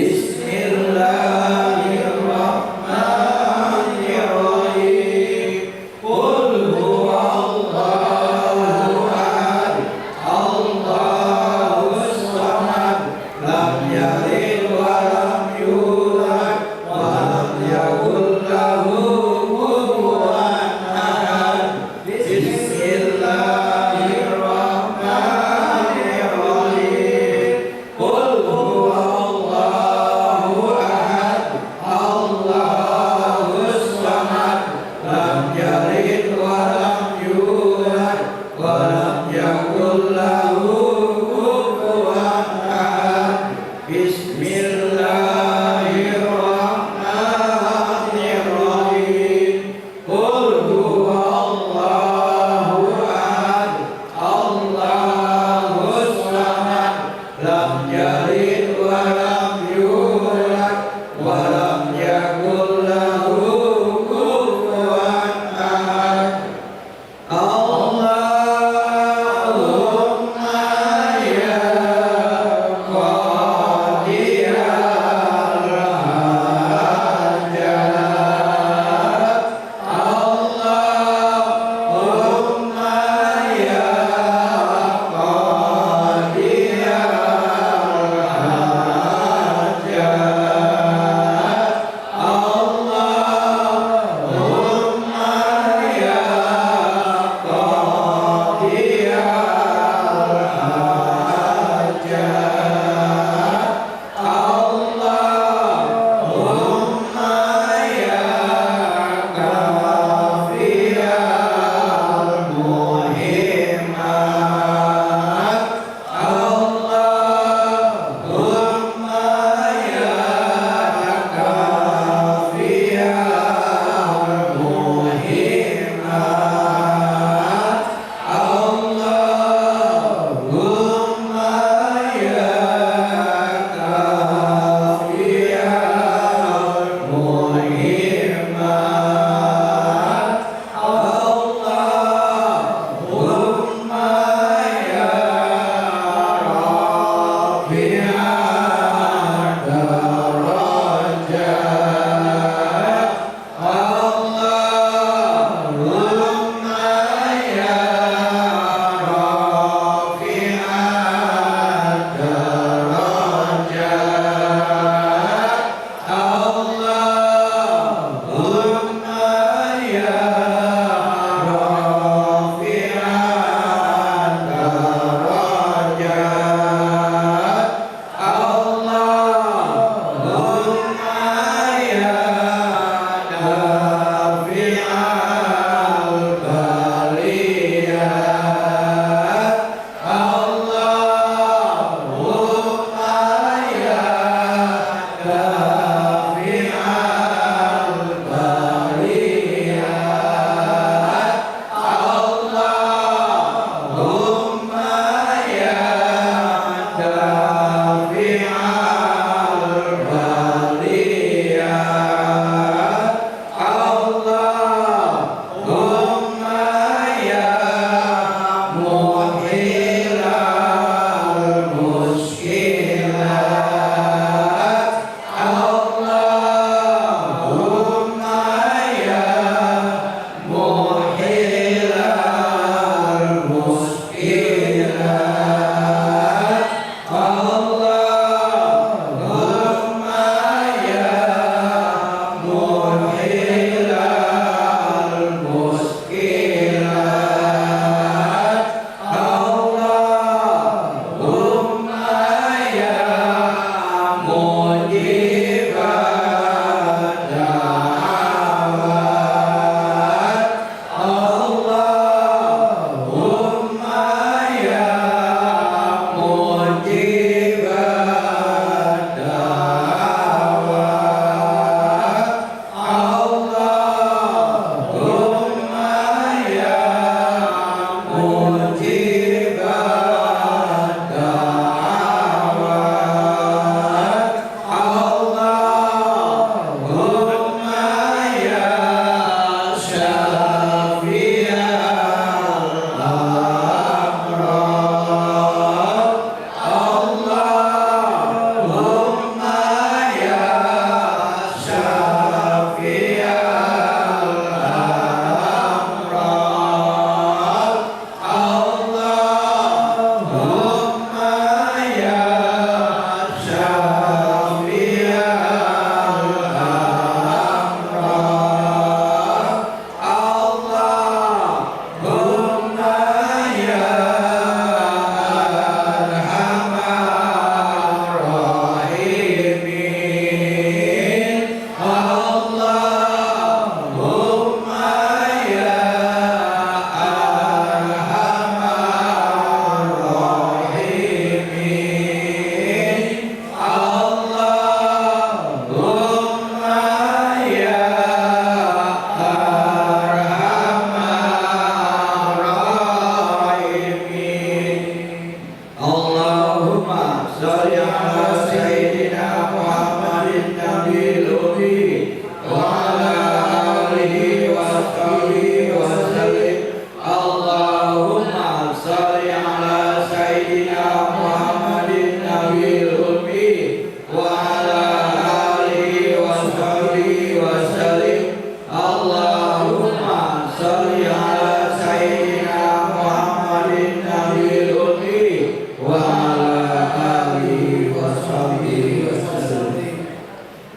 Allah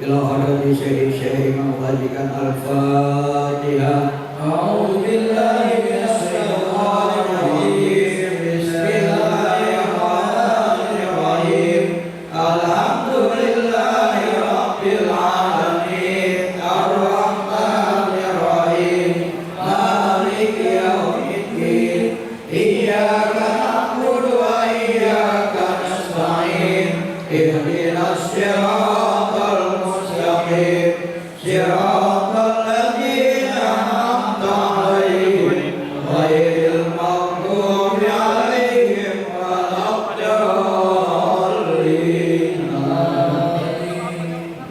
ila hadrati syekh mengajikan al-fatihah. A'udzu billahi minasy syaithanir rajim. Bismillahirrahmanirrahim. Alhamdulillahi rabbil alamin. Ar-rahmanir rahim. Maliki yaumiddin. Iyyaka na'budu wa iyyaka nasta'in. Ihdinas siratal mustaqim. Siratal ladzina an'amta 'alaihim ghairil maghdubi 'alaihim waladdallin.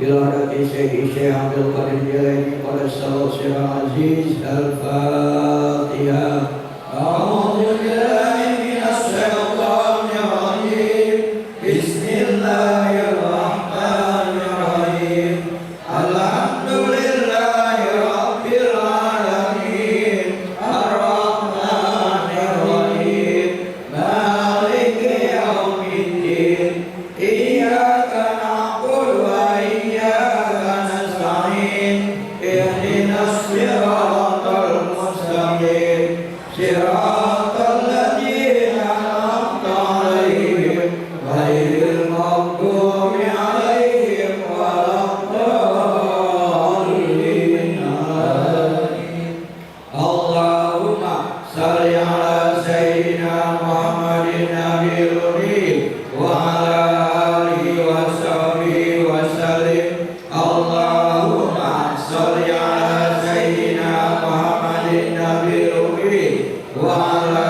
Ila hadrati Syekh Abdul Qadir Jilani qad sirral aziz al-Fatihah. A'udzu billahi minasy syaithanir rajim. Bismillahirrahmanirrahim. Alhamdulillahi rabbil alamin. Ar-rahmanir rahim. Maliki yaumiddin. Iyyaka na'budu wa iyyaka nasta'in. Ihdinas siratal mustaqim. Siratal ladzina an'amta 'alaihim ghairil maghdubi 'alaihim waladdallin. Allahumma shalli ala sayyidina Muhammadin nabiyil ummi wa ala alihi wa sahbihi wa sallim. Allahumma shalli ala sayyidina Muhammadin nabiyil ummi wa ala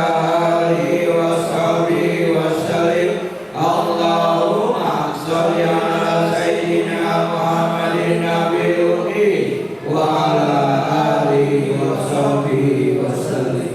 alihi wa sahbihi wa sallim. Allahumma shalli ala sayyidina Muhammadin nabiyil ummi wa ala alihi wa sahbihi wa sallim.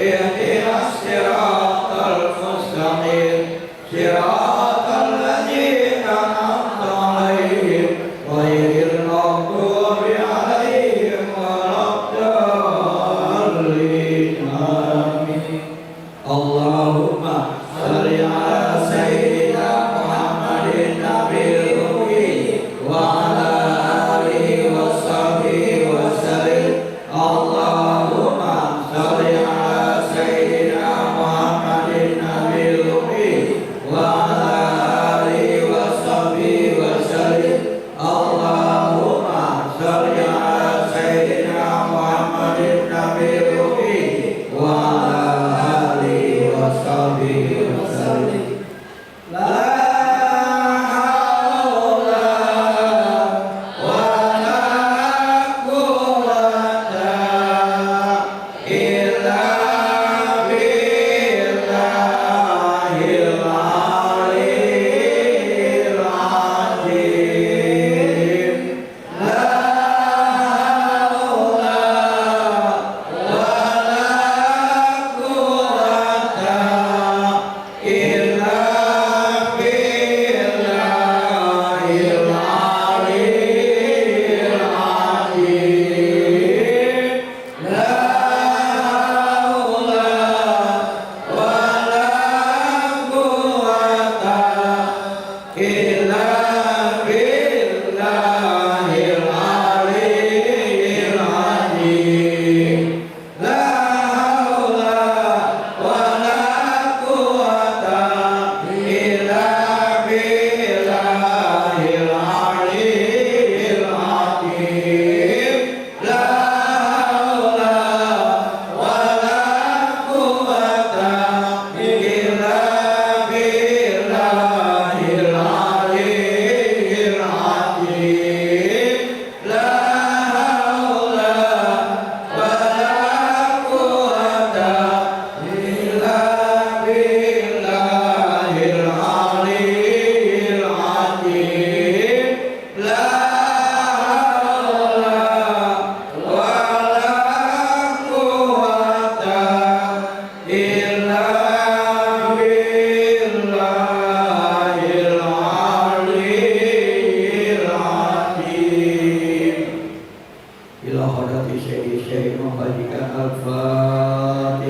Ihdinas siratal mustaqim.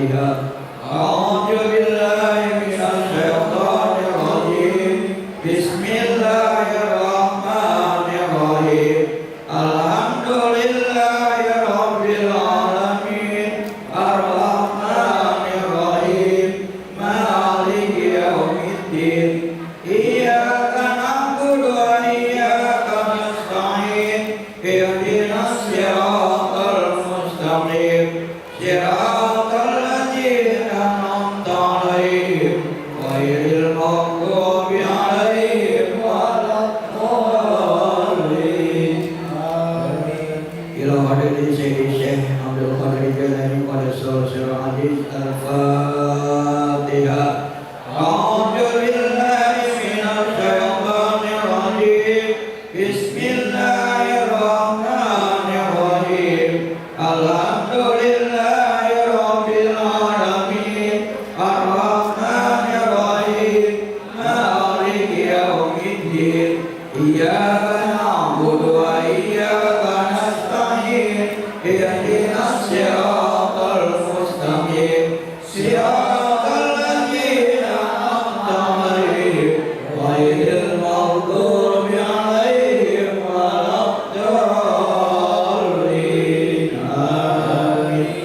Al-Fatihah. A'udzu billahi minasyaitonir rajim. Bismillahirrahmanirrahim. Alhamdulillahi rabbil alamin. Ar-Rahmanir Rahim. Maliki yaumiddin. Iyyaka na'budu wa iyyaka nasta'in. Ihdinas siratal mustaqim. Siratal ladzina an'amta 'alaihim ghairil maghdubi 'alaihim waladdallin. Amin. Ila hadirin Sayyidi Syekh Abdul Qadir Jalani pada surah hadis Al-Fatihah. A'udzu billahi minasyaitonir rajim. Bismillahirrahmanirrahim. Alhamdulillahi rabbil alamin. Ar-Rahmanir Rahim. Maliki yaumiddin. Iyyaka na'budu wa iyyaka nasta'in. Ihdinas siratal mustaqim. Siratal ladzina an'amta 'alaihim ghairil maghdubi 'alaihim waladdallin. Amin.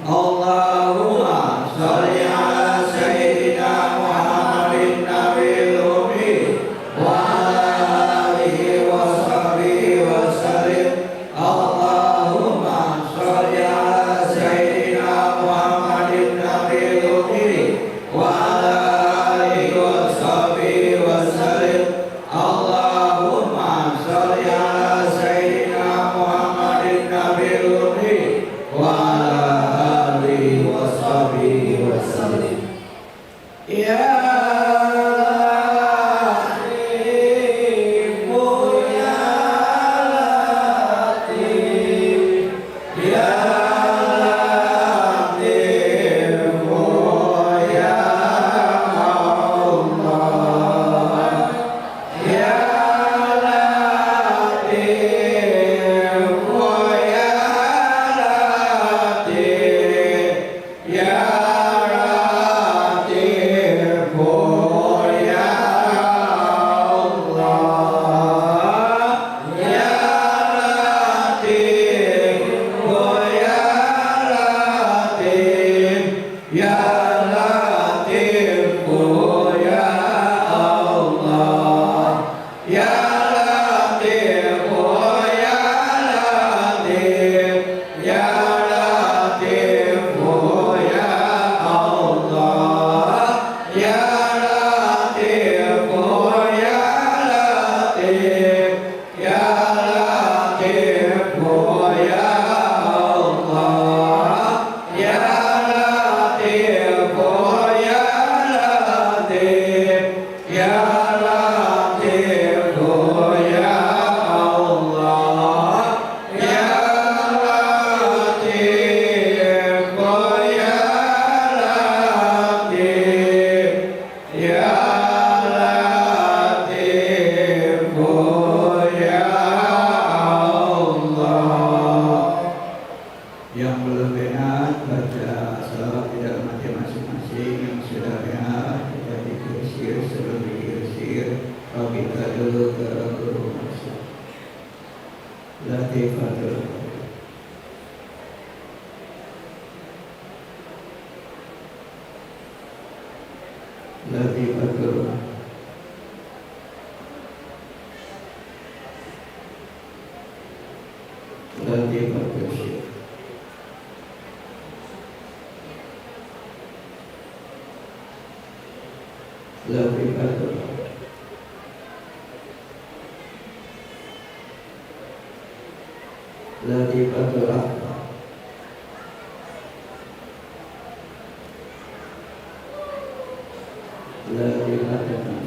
Allahumma shalli ala sayyidina Muhammadin nabiyil ummi wa ala alihi wa sahbihi wa sallim. Allahumma shalli ala sayyidina Muhammadin nabiyil ummi wa ala alihi wa sahbihi wa sallim. Allahumma shalli ala sayyidina Muhammadin nabiyil ummi wa ala alihi wa sahbihi wa sallim. Ya Latif, ya Latif, ya Latif, ya Allah. Ya Latif, ya Latif, ya Latif, ya Allah. Ya Latif, ya Latif, ya Allah. Ya Latif, ya Latif, ya Latif, ya Allah. Ya Latif, ya Latif, ya Latif, ya Allah. Ya Latif, ya Latif, ya Latif, ya Allah. Ya Latif, ya Latif, ya Latif, ya Allah. Yang belum benar baca salawat tidak mati masing-masing. Yang sudah benar tidak diusir sebelum diusir. Kalau kita dulu ke guru masuk Latifatul Latifatul Latifatul Syekh. Latifatul Latifatul Akbar. Latifatul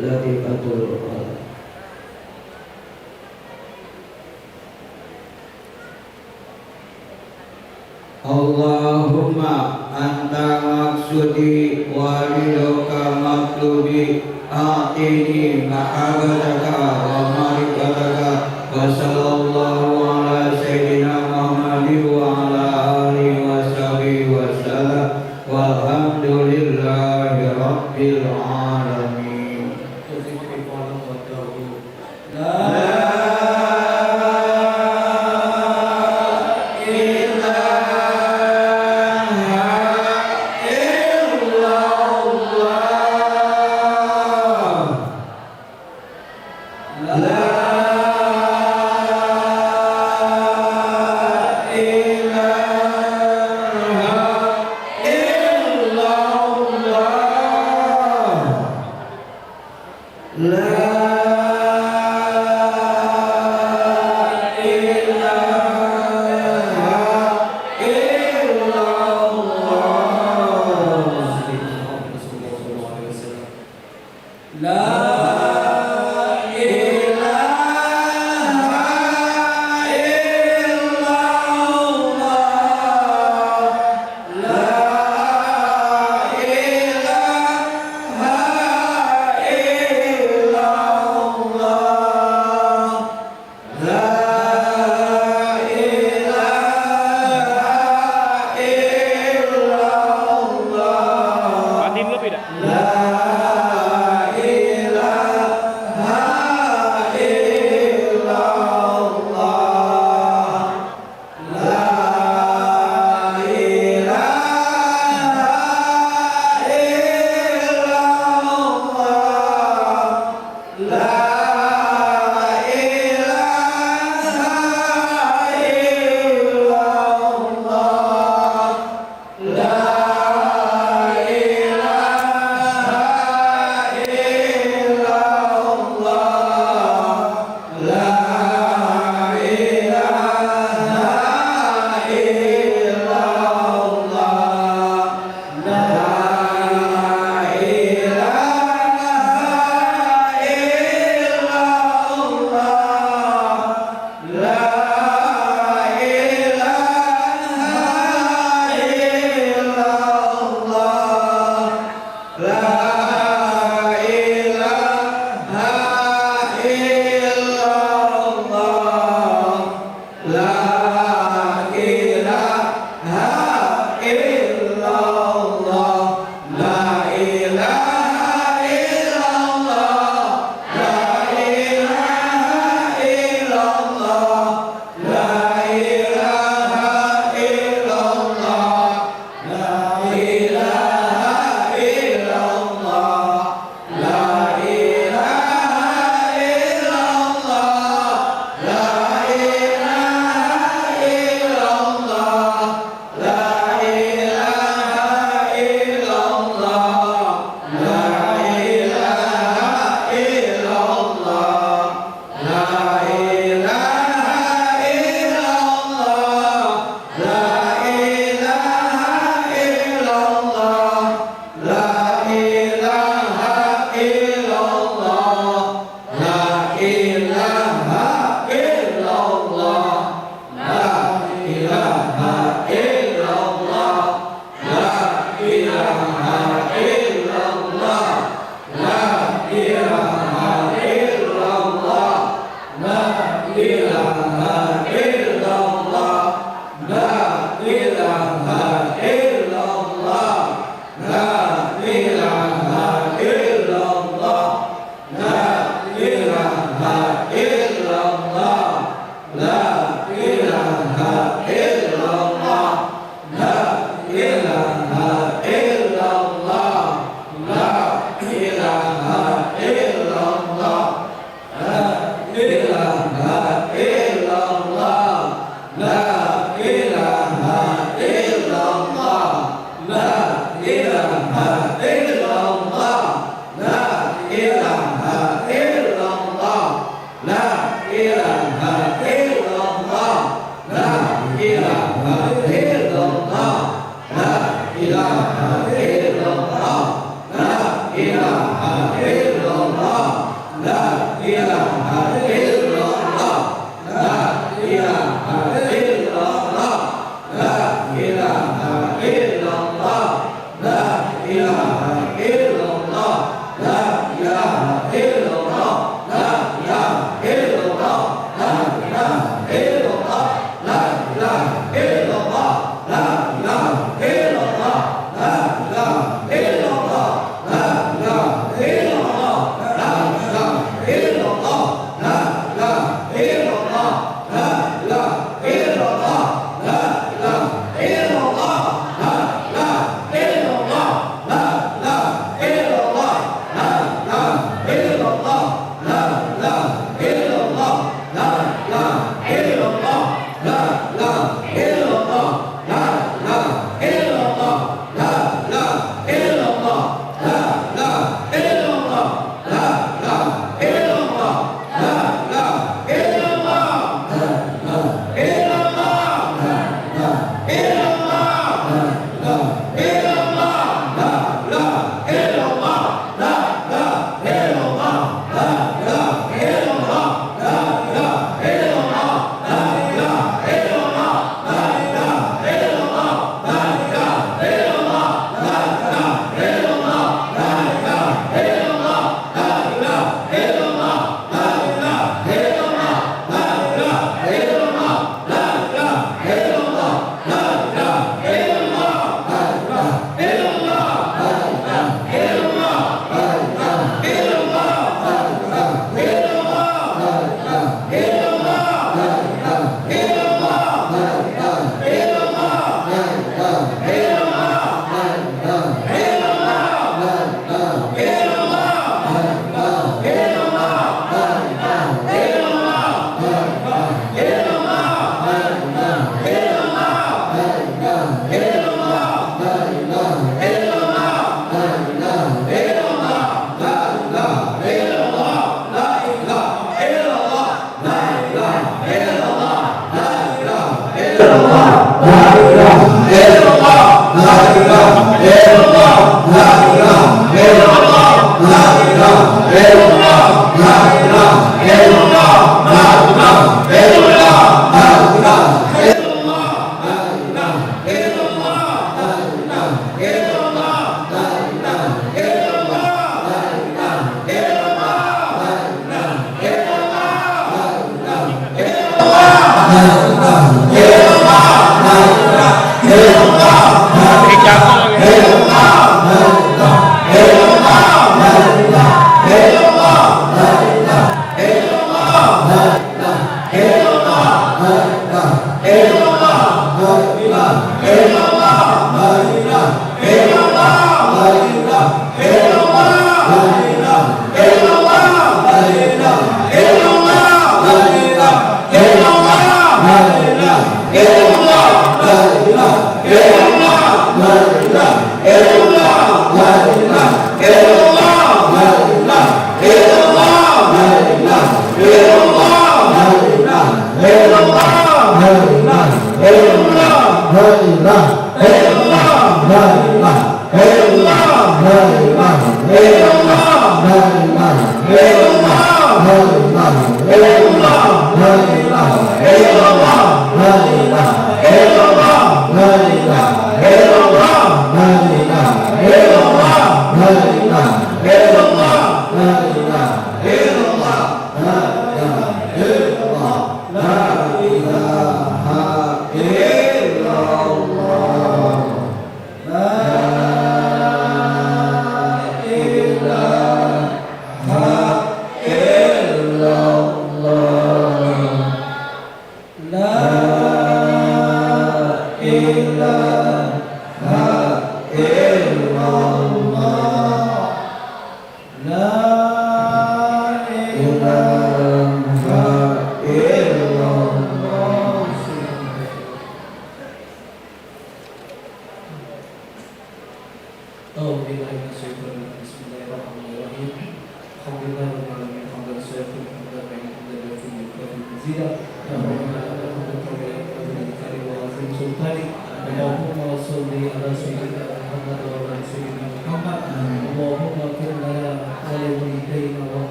Latifatul Qalam. Allahumma anta maksudi walidoka maklubi atini mahabadaka wa marikataka wa sallallahu ala sayyidina Muhammadin wa ala alihi wa sahbihi wa sallam walhamdulillahi rabbil alamin.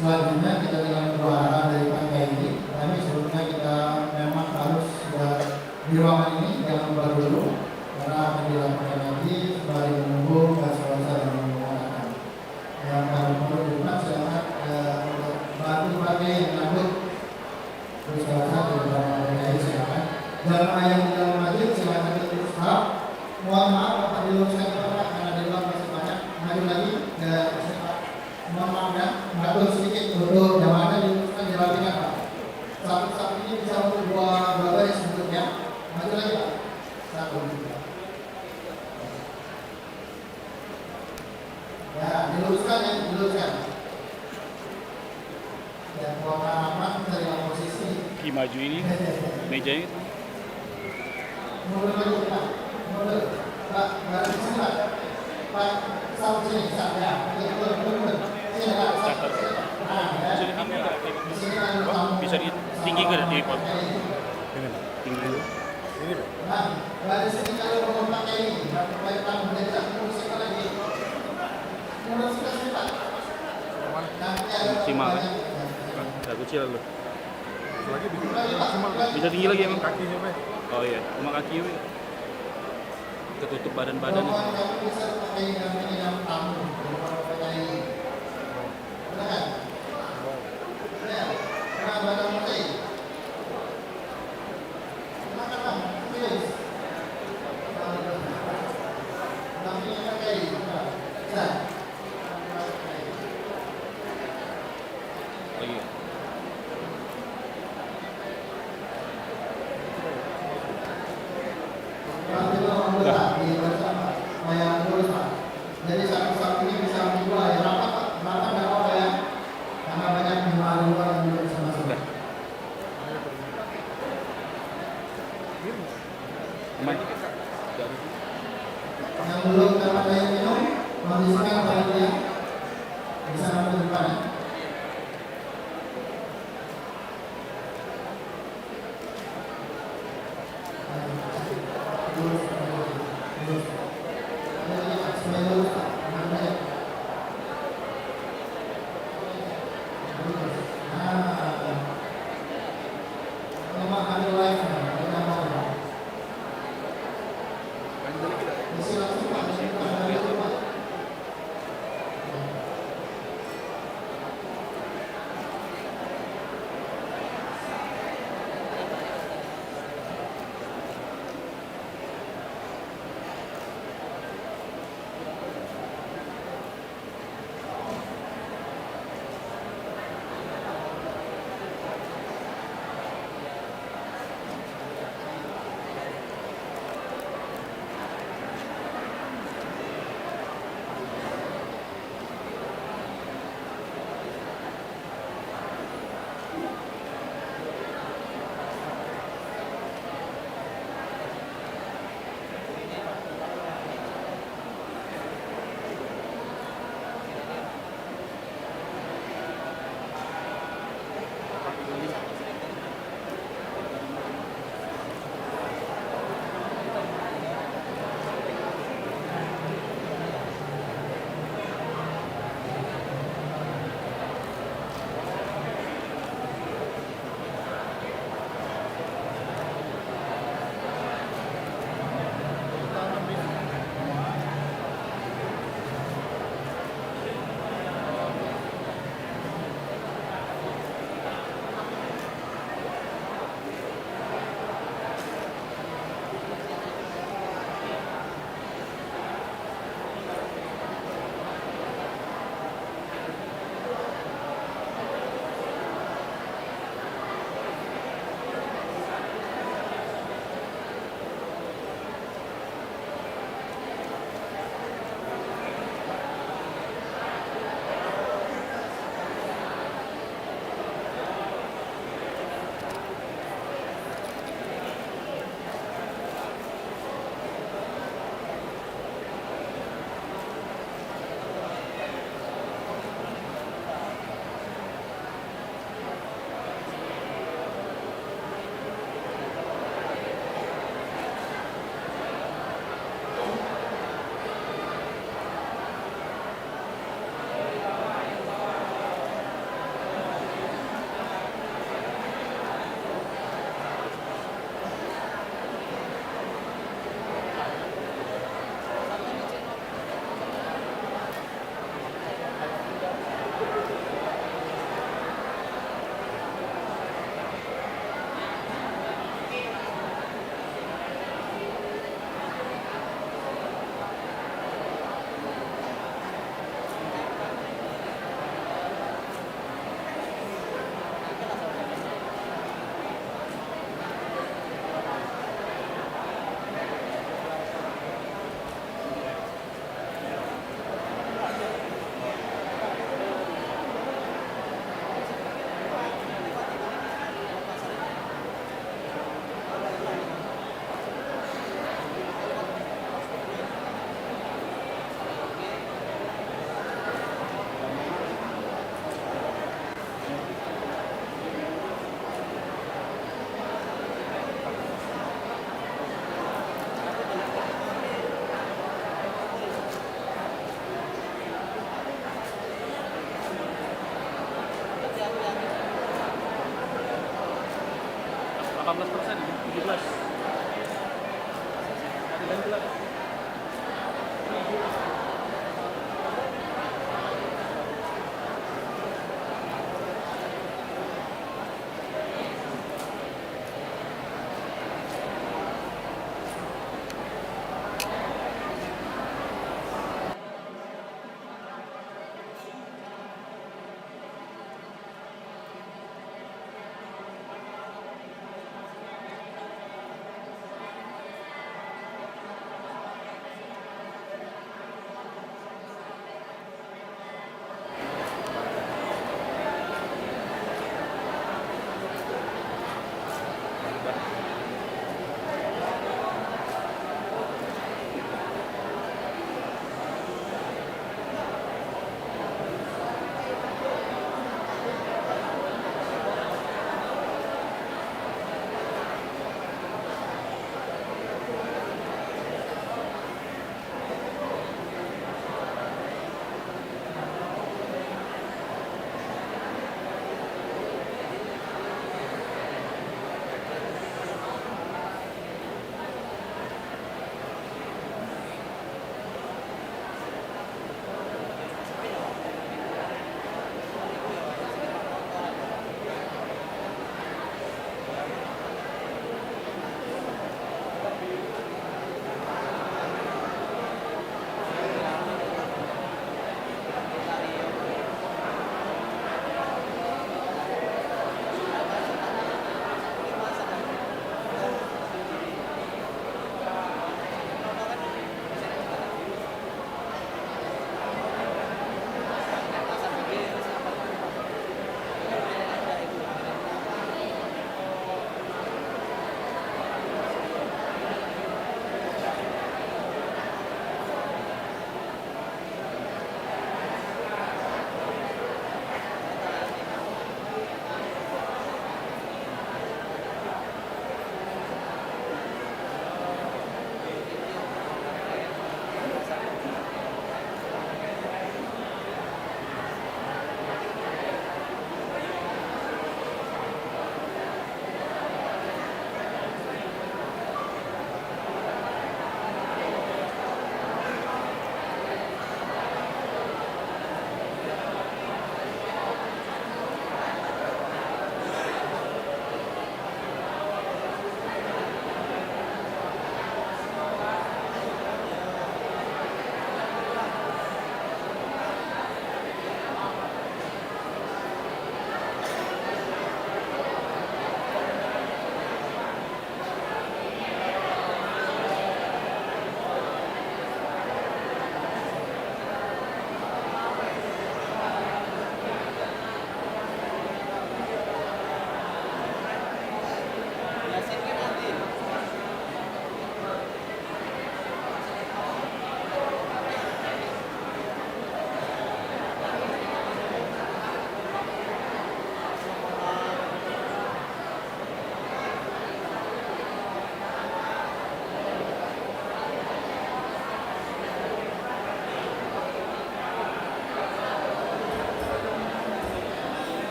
Selanjutnya kita dengan doa dari Pak Kiai. Tapi sebelumnya kita memang harus di ruangan ini jangan keluar dulu karena akan dilakukan lagi sembari menunggu bahasa-bahasa yang menggunakan. Yang baru menurut Jumat silakan untuk bantu Pak Kiai menyambut bahasa-bahasa di ruangan Pak Kiai silakan. Jamaah yang di dalam masjid silakan ditutup. Mohon maaf Bapak diluruskan Bapak karena di luar masih banyak. Maju lagi ke mohon maaf ya, mengatur sedikit untuk jamaahnya diluruskan dirapikan Pak. Satu ini bisa untuk dua baris sebelumnya. Maju lagi Pak. Satu. Ya, diluruskan ya, diluruskan. Dan warna aman dari posisi. Di maju ini, meja ini. Mundur lagi Pak. Mundur. Pak, baris sini Pak. Pak, sampai sini, sampai ya. Mundur. Sini Pak, sampai sini Pak. Nah, ya. Di sini ada tamu. Bisa ditinggikan di pot. Tinggi dulu. Ini nah, dari sini kalau mau pakai ini, pakai tamu dari tak musik lagi. Menurut kita Pak. Nanti ada Maksimal. Enggak kecil lu. Lagi maksimal Bisa tinggi lagi emang. kakinya Pak. Oh iya, cuma kaki we. Ketutup badan-badan. Rombongan kamu bisa pakai yang tamu, pakai ini. Benar kan? Ya, karena badan pakai. Kenapa? Please. Namanya pakai. Ya. Lagi. Jadi satu ini bisa dua ya rapat nggak apa ya karena banyak jemaah luar yang juga bisa masuk. Aman. Yang belum dapat air minum kondisikan panitia bisa sampai depan ya. 18%, 17. Dan gelap.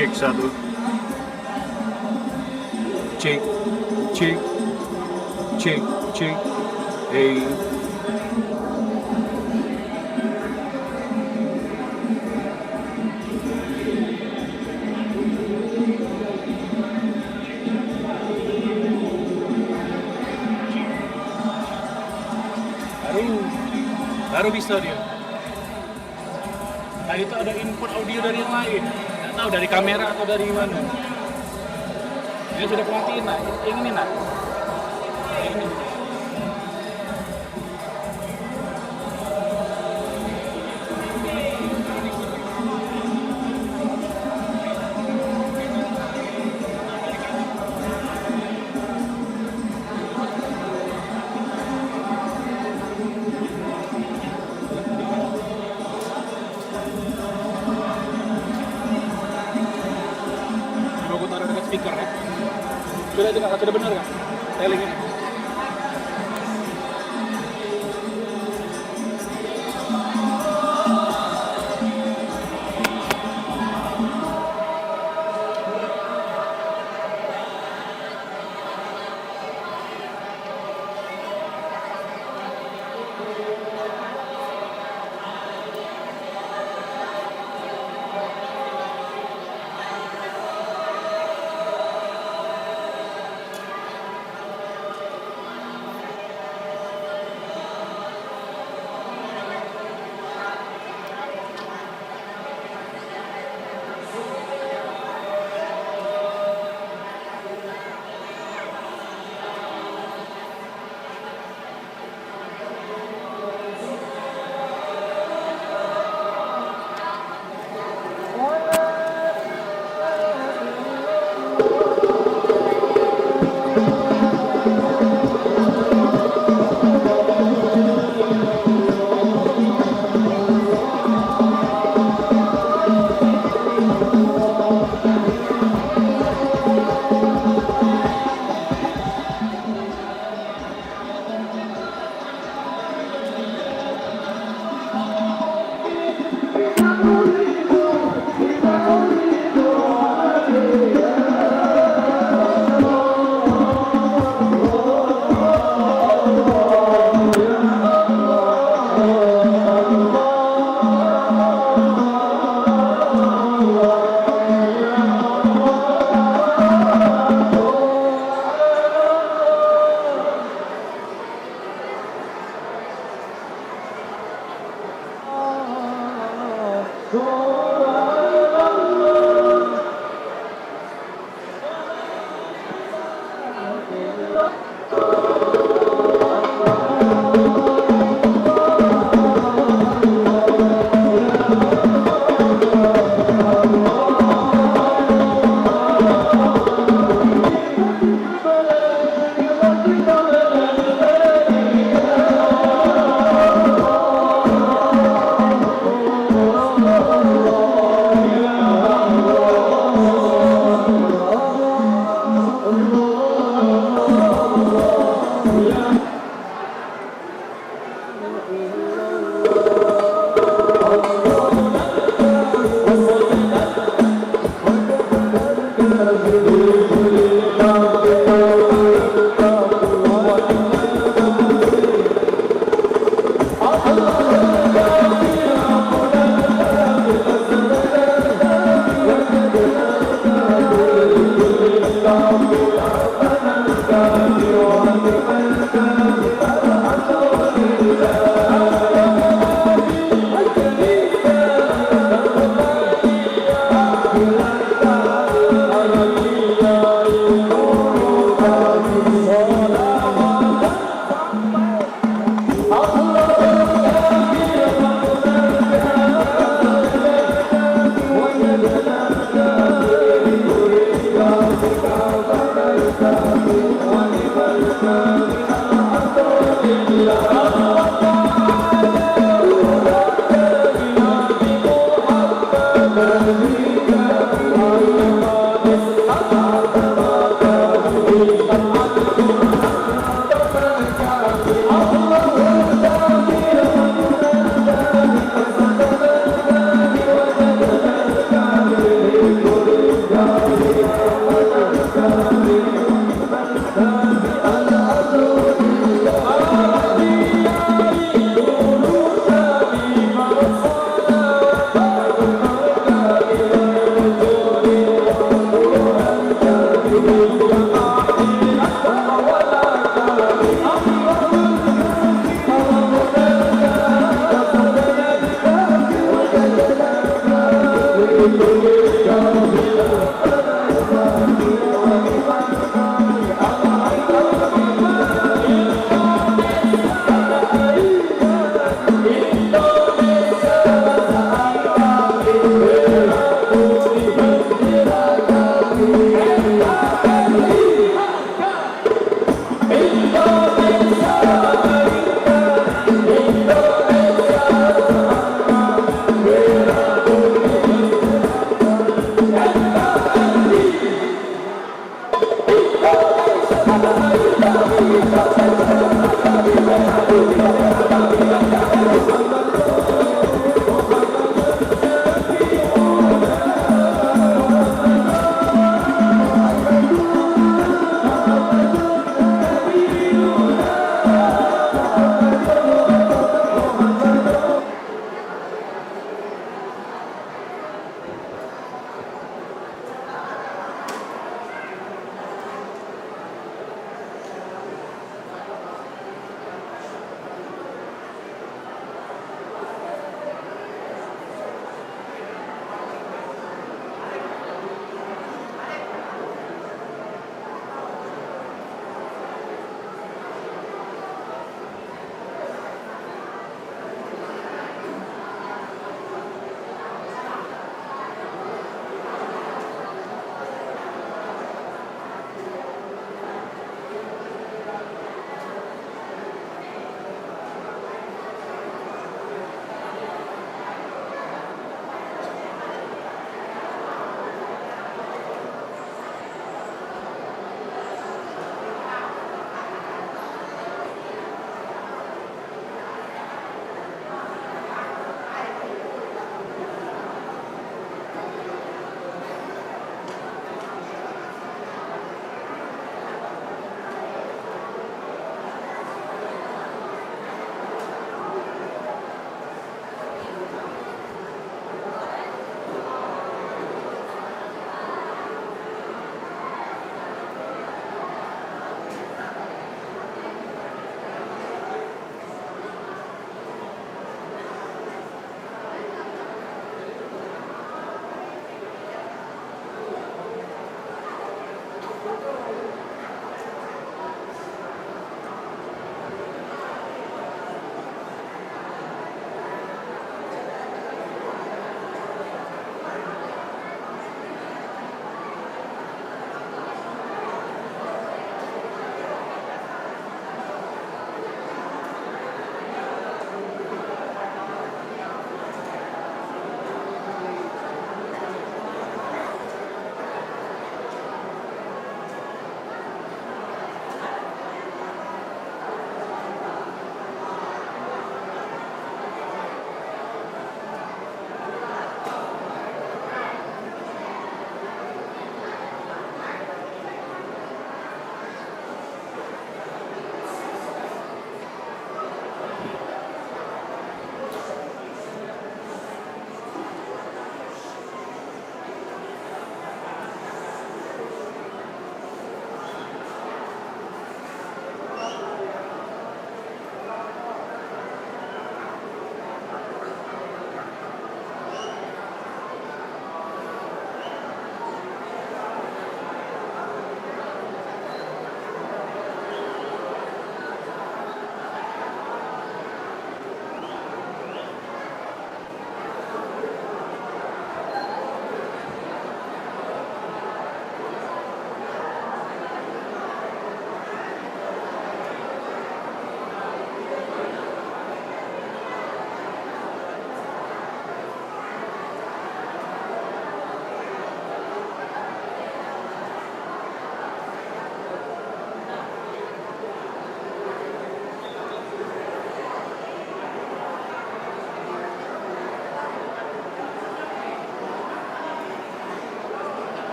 Cek satu. Cek, cek, cek, cek. Hey. Baru bisa dia. Tadi itu ada input audio dari yang lain. Nggak tahu dari kamera atau dari mana. Dia sudah matiin, nak. Yang ini, nak. Yang ini. Coba gue taruh dekat speaker ya. Sudah benar kan? Tailing ini.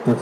Tes.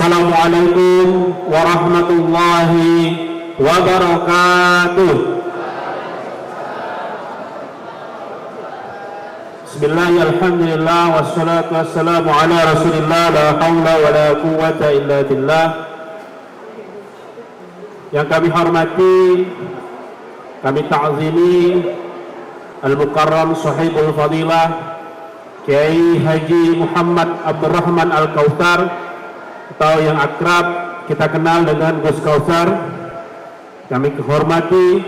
Assalamualaikum warahmatullahi wabarakatuh. Bismillahirrahmanirrahim. Alhamdulillah wassalatu wassalamu ala Rasulillah la haula wala quwwata illa billah. Yang kami hormati, kami ta'zimi Al-Mukarram Sahibul Fadilah Kiai Haji Muhammad Abdurrahman Al-Kautsar, atau yang akrab kita kenal dengan Gus Kautsar. Kami hormati,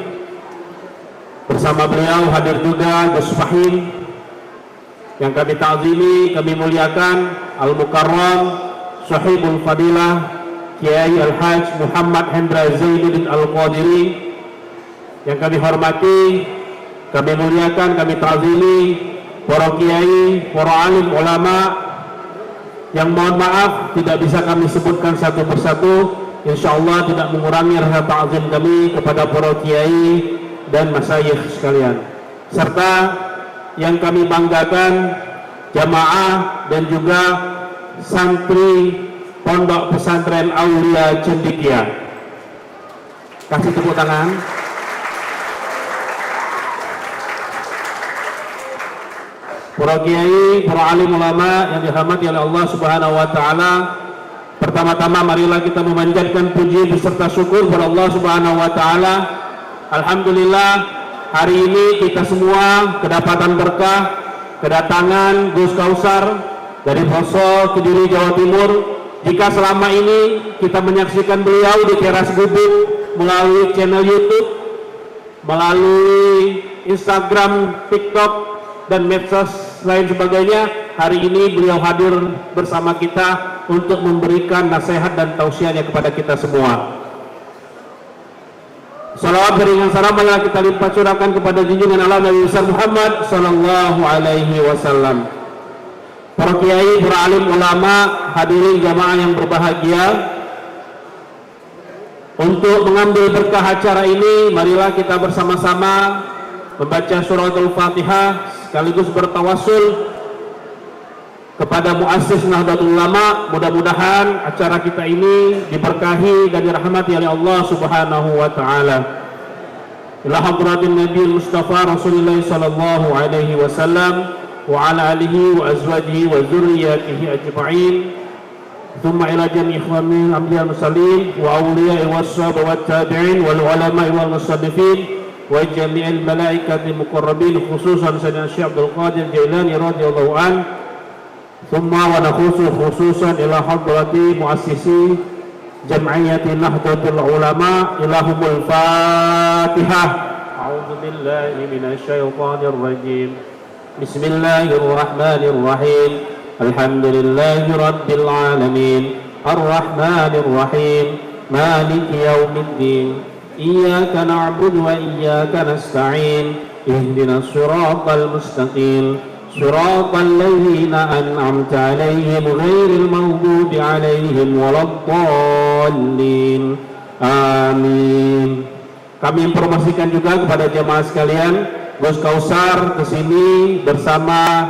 bersama beliau hadir juga Gus Fahim. Yang kami ta'zimi, kami muliakan Al-Mukarram Sahibul Fadilah Kiai Al-Haj Muhammad Hendra Zainuddin Al-Qadiri. Yang kami hormati, kami muliakan, kami ta'zimi para kiai, para alim ulama yang mohon maaf tidak bisa kami sebutkan satu persatu. Insyaallah tidak mengurangi rasa ta'zim kami kepada para kiai dan masyayikh sekalian, serta yang kami banggakan jamaah dan juga santri Pondok Pesantren Aulia Cendekia. Kasih tepuk tangan. Para kiai, para alim ulama yang dirahmati oleh Allah Subhanahu wa taala, pertama-tama marilah kita memanjatkan puji beserta syukur kepada Allah Subhanahu wa taala. Alhamdulillah, hari ini kita semua kedapatan berkah kedatangan Gus Kautsar dari Poso, Kediri, Jawa Timur. Jika selama ini kita menyaksikan beliau di teras gubuk melalui channel YouTube, melalui Instagram, TikTok, dan medsos lain sebagainya, hari ini beliau hadir bersama kita untuk memberikan nasihat dan tausiahnya kepada kita semua. Salawat berikan salam marilah kita limpah curahkan kepada junjungan Allah Nabi besar Muhammad sallallahu alaihi wasallam. Para kiai, para alim ulama, hadirin jamaah yang berbahagia, untuk mengambil berkah acara ini marilah kita bersama-sama membaca suratul Fatihah sekaligus bertawassul kepada muassis Nahdlatul Ulama. Mudah-mudahan acara kita ini diberkahi dan dirahmati oleh Allah Subhanahu wa taala. Ila hadratin Nabi Mustafa Rasulullah sallallahu alaihi wasallam wa ala alihi wa azwajihi wa dzurriyyatihi ajma'in. Thumma ila jami' ikhwani anbiya mursalin wa awliya'i was-sahabah wat tabi'in wal ulama'i wal musaddifin wa jami'il malaikati muqarrabin, khususan Sayyidina Syekh Abdul Qadir Jailani radhiyallahu anhu. ثم ونخص خصوصا إلى حضرة مؤسسي جمعية نهضة العلماء إلهم الفاتحة. أعوذ بالله من الشيطان الرجيم. بسم الله الرحمن الرحيم. الحمد لله رب العالمين الرحمن الرحيم مالك يوم الدين إياك نعبد وإياك نستعين اهدنا الصراط المستقيم صراط الذين أنعمت عليهم غير المغضوب عليهم ولا الضالين آمين. Kami informasikan juga kepada jemaah sekalian, Gus Kausar kesini bersama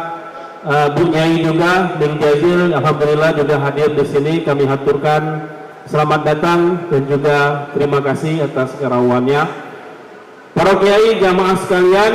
Bu Nyai juga, Bing Jazil, alhamdulillah juga hadir di sini. Kami haturkan selamat datang dan juga terima kasih atas kerawannya. Para kiai, jamaah sekalian,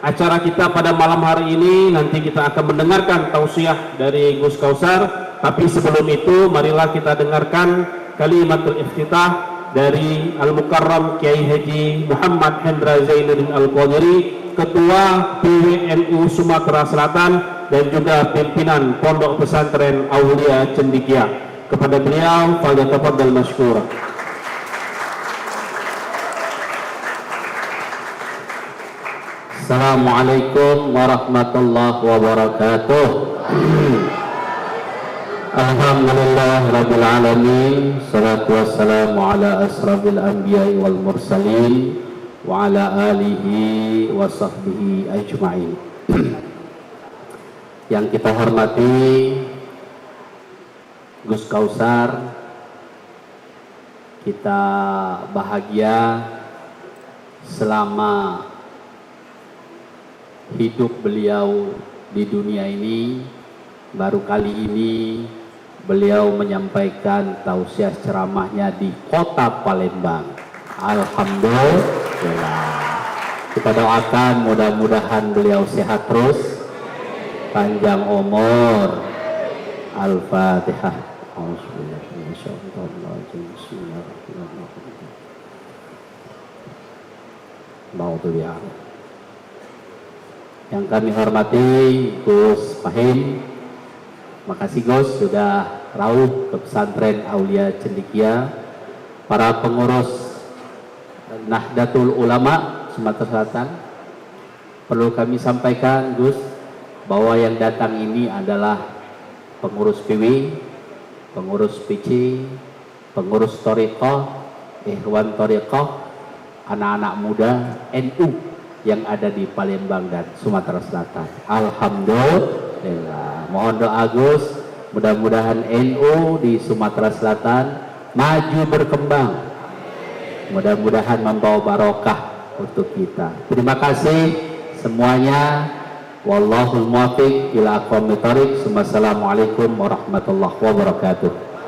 acara kita pada malam hari ini nanti kita akan mendengarkan tausiah dari Gus Kausar. Tapi sebelum itu marilah kita dengarkan kalimatul iftitah dari Al-Mukarram Kiai Haji Muhammad Hendra Zainuddin Al-Qadiri, Ketua PWNU Sumatera Selatan dan juga pimpinan Pondok Pesantren Aulia Cendikia. Kepada beliau, falyatafaddal masykur. Assalamualaikum warahmatullahi wabarakatuh. Alhamdulillah rabbil alamin, salatu wassalamu ala asrafil anbiya'i wal mursalin wa ala alihi wa sahbihi ajma'in. Yang kita hormati Gus Kausar, kita bahagia selama hidup beliau di dunia ini. Baru kali ini beliau menyampaikan tausiah ceramahnya di kota Palembang. Alhamdulillah. Kita doakan mudah-mudahan beliau sehat terus, panjang umur. Al-Fatihah. Yang kami hormati Gus Fahim, makasih Gus sudah rawuh ke pesantren Aulia Cendikia. Para pengurus Nahdlatul Ulama Sumatera Selatan, perlu kami sampaikan Gus bahwa yang datang ini adalah pengurus PW, pengurus PC, pengurus Thariqah, Ikhwan Thariqah, anak-anak muda NU yang ada di Palembang dan Sumatera Selatan. Alhamdulillah. Mohon doa Gus, mudah-mudahan NU di Sumatera Selatan maju berkembang. Mudah-mudahan membawa barokah untuk kita. Terima kasih semuanya. Wallahul muwaffiq ila aqwamit thoriq. Wassalamualaikum warahmatullahi wabarakatuh.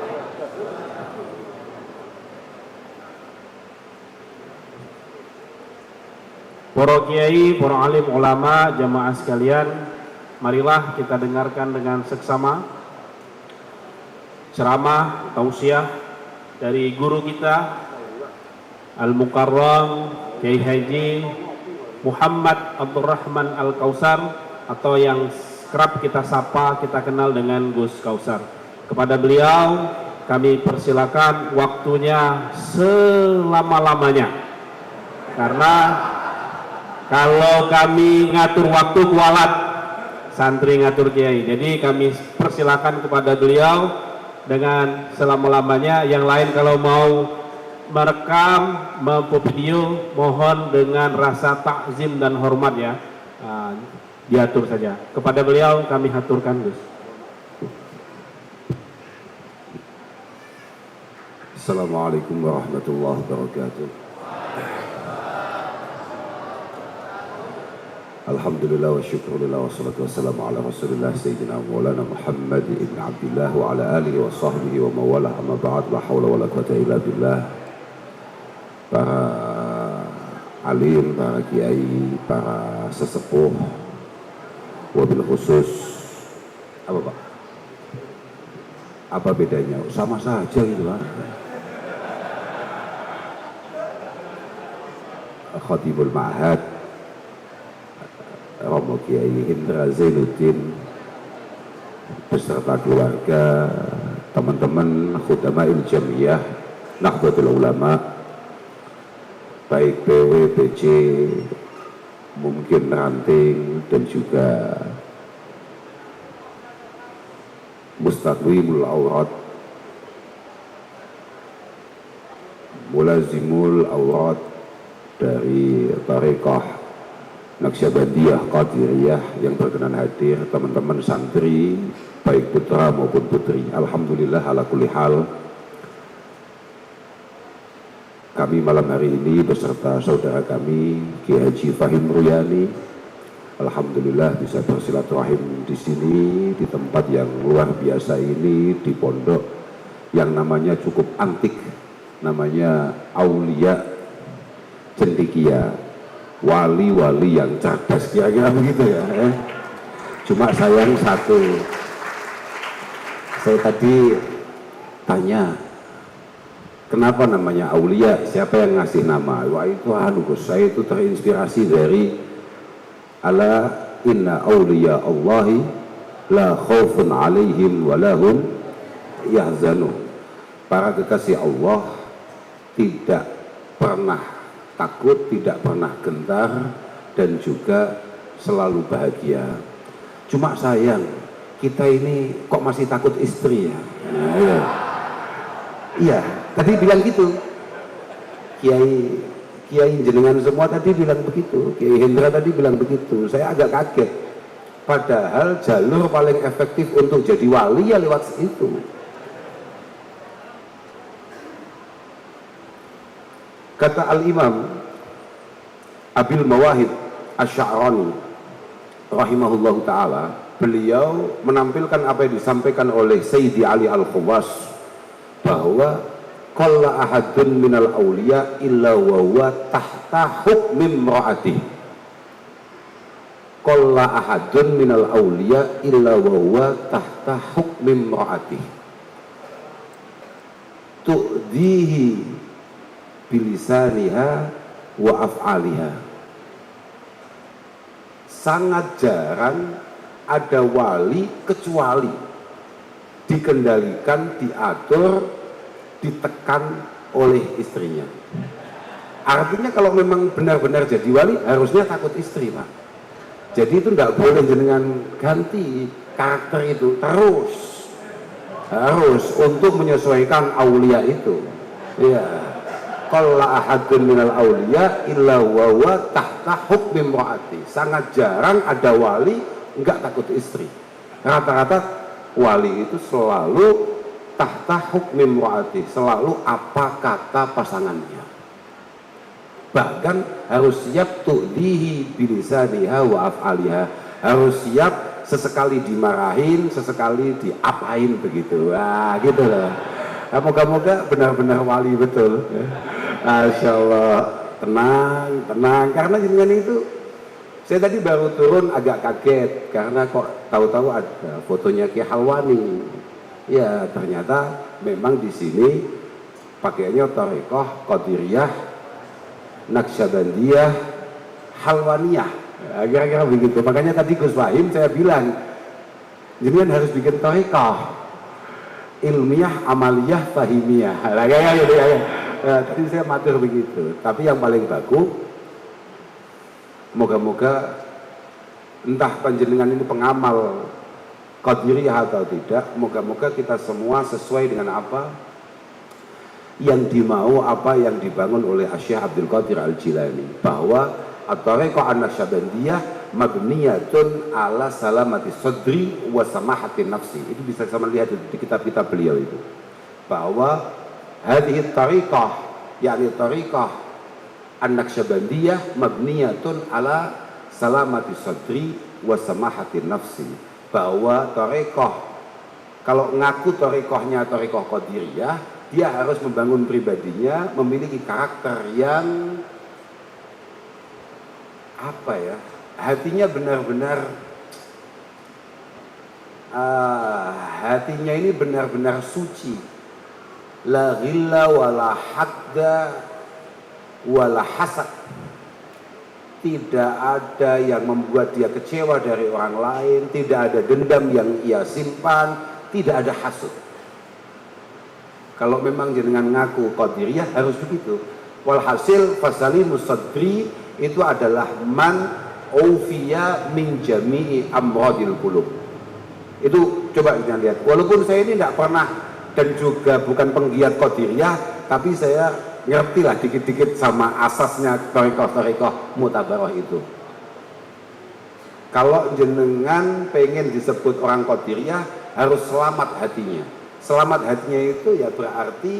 Para kiai, para alim ulama, jamaah sekalian, marilah kita dengarkan dengan seksama ceramah tausiah dari guru kita Al-Mukarram Kiai Haji Muhammad Abdurrahman Al-Kausar, atau yang kerap kita sapa, kita kenal dengan Gus Kausar. Kepada beliau kami persilakan waktunya selama-lamanya, karena kalau kami ngatur waktu kualat, santri ngatur kiai. Jadi kami persilakan kepada beliau dengan selama-lamanya. Yang lain kalau mau merekam, mampu video, mohon dengan rasa takzim dan hormat ya, diatur saja. Kepada beliau kami haturkan Gus. Assalamualaikum warahmatullahi wabarakatuh. Alhamdulillah wa syukurillah wa salatu wassalamu ala rasulillah Sayyidina Maulana Muhammad ibn Abdillah wa ala alihi wa sahbihi wa mawalah amma ba'd la hawla wa la quwata illa billah. Para alim, para kiai, para sesepuh, wabil khusus apa Pak? Apa bedanya? Sama saja gitu lah. Khatibul Ma'had Romo Kiai Indra Zainuddin beserta keluarga, teman-teman Khudama'il Jamiyah Nahdlatul Ulama, baik PW, PC, mungkin ranting, dan juga Mustaqimul Aurat, Mulazimul Aurat dari Tarekah Naqsyabandiyah Qadiriyah yang berkenan hadir, teman-teman santri baik putra maupun putri. Alhamdulillah ala kulli hal, kami malam hari ini beserta saudara kami Kiai Haji Fahim Ruyani, alhamdulillah bisa bersilaturahim di sini, di tempat yang luar biasa ini, di pondok yang namanya cukup antik, namanya Aulia Cendekia, wali-wali yang cerdas, kira-kira begitu ya. Cuma sayang satu, saya tadi tanya kenapa namanya Aulia, siapa yang ngasih nama? Wah itu Gus, saya itu terinspirasi dari ala inna awliya Allahi la khawfun alaihim wa lahum yahzanun. Para kekasih Allah tidak pernah takut, tidak pernah gentar, dan juga selalu bahagia. Cuma sayang, kita ini kok masih takut istri ya? Nah, ya. Iya, tadi bilang gitu. Kiai jenengan semua tadi bilang begitu. Kiai Hendra tadi bilang begitu. Saya agak kaget. Padahal jalur paling efektif untuk jadi wali ya lewat itu. Kata Al-Imam Abil Mawahib Asy'arani rahimahullahu ta'ala, beliau menampilkan apa yang disampaikan oleh Sayyidi Ali Al-Khawas, bahwa qalla ahadun minal awliya illa wa huwa tahta hukmi imra'ati. Qalla ahadun minal awliya illa wa huwa tahta hukmi imra'ati. Tu'dihi bilisaniha wa af'aliha. Sangat jarang ada wali kecuali dikendalikan, diatur, ditekan oleh istrinya. Artinya kalau memang benar-benar jadi wali harusnya takut istri, Pak. Jadi itu tidak boleh jenengan ganti karakter itu, harus untuk menyesuaikan aulia itu. Iya. Qalla ahadun minal awliya illa wa huwa tahta hukmi imraati. Sangat jarang ada wali enggak takut istri. Rata-rata wali itu selalu tahta hukmi imraati, selalu apa kata pasangannya. Bahkan harus siap tu'dihi bilisaniha wa af'aliha. Harus siap sesekali dimarahin, sesekali diapain begitu. Wah, gitu loh. Moga-moga benar-benar wali betul. Masya Allah, tenang, karena jenengan itu, saya tadi baru turun agak kaget karena kok tahu-tahu ada fotonya Ki Halwani. Ya ternyata memang di sini pakainya Tarekah Qadiriyah Naqsyabandiyah Halwaniyah, kira-kira begitu. Makanya tadi Gus Fahim saya bilang, jenengan harus bikin Tarekah ilmiah, amaliyah, fahimiyah. Tadi saya matur begitu. Tapi yang paling bagus, moga-moga entah panjenengan ini pengamal Qadiriyah atau tidak, moga-moga kita semua sesuai dengan apa yang dimau, apa yang dibangun oleh Syekh Abdul Qadir Al-Jilani, bahwa at-tariqah an-naqsyabandiyah mabniyatun ala salamati sadri wa samahati nafsi. Itu bisa sama lihat di kitab-kitab beliau itu, bahwa hadhihi tariqah, yakni tariqah an-naqsyabandiyah mabniyatun ala salamati sadri wa samahati nafsi, bahwa tarekoh, kalau ngaku tarekohnya tarekoh Qadiriyah, dia harus membangun pribadinya, memiliki karakter yang apa ya, hatinya benar-benar hatinya ini benar-benar suci, la ghilla wala hadda wala hasad, tidak ada yang membuat dia kecewa dari orang lain, tidak ada dendam yang ia simpan, tidak ada hasud. Kalau memang jenengan ngaku Qadiriyah harus begitu. Walhasil fasalimus sadri itu adalah man ufiya min jami'i amradil qulub. Itu coba kita lihat. Walaupun saya ini tidak pernah dan juga bukan penggiat Qadiriyah, tapi saya ngerti lah dikit-dikit sama asasnya tarekoh-tarekoh mutabaroh itu. Kalau jenengan pengen disebut orang Qadiriyah, harus selamat hatinya. Selamat hatinya itu ya berarti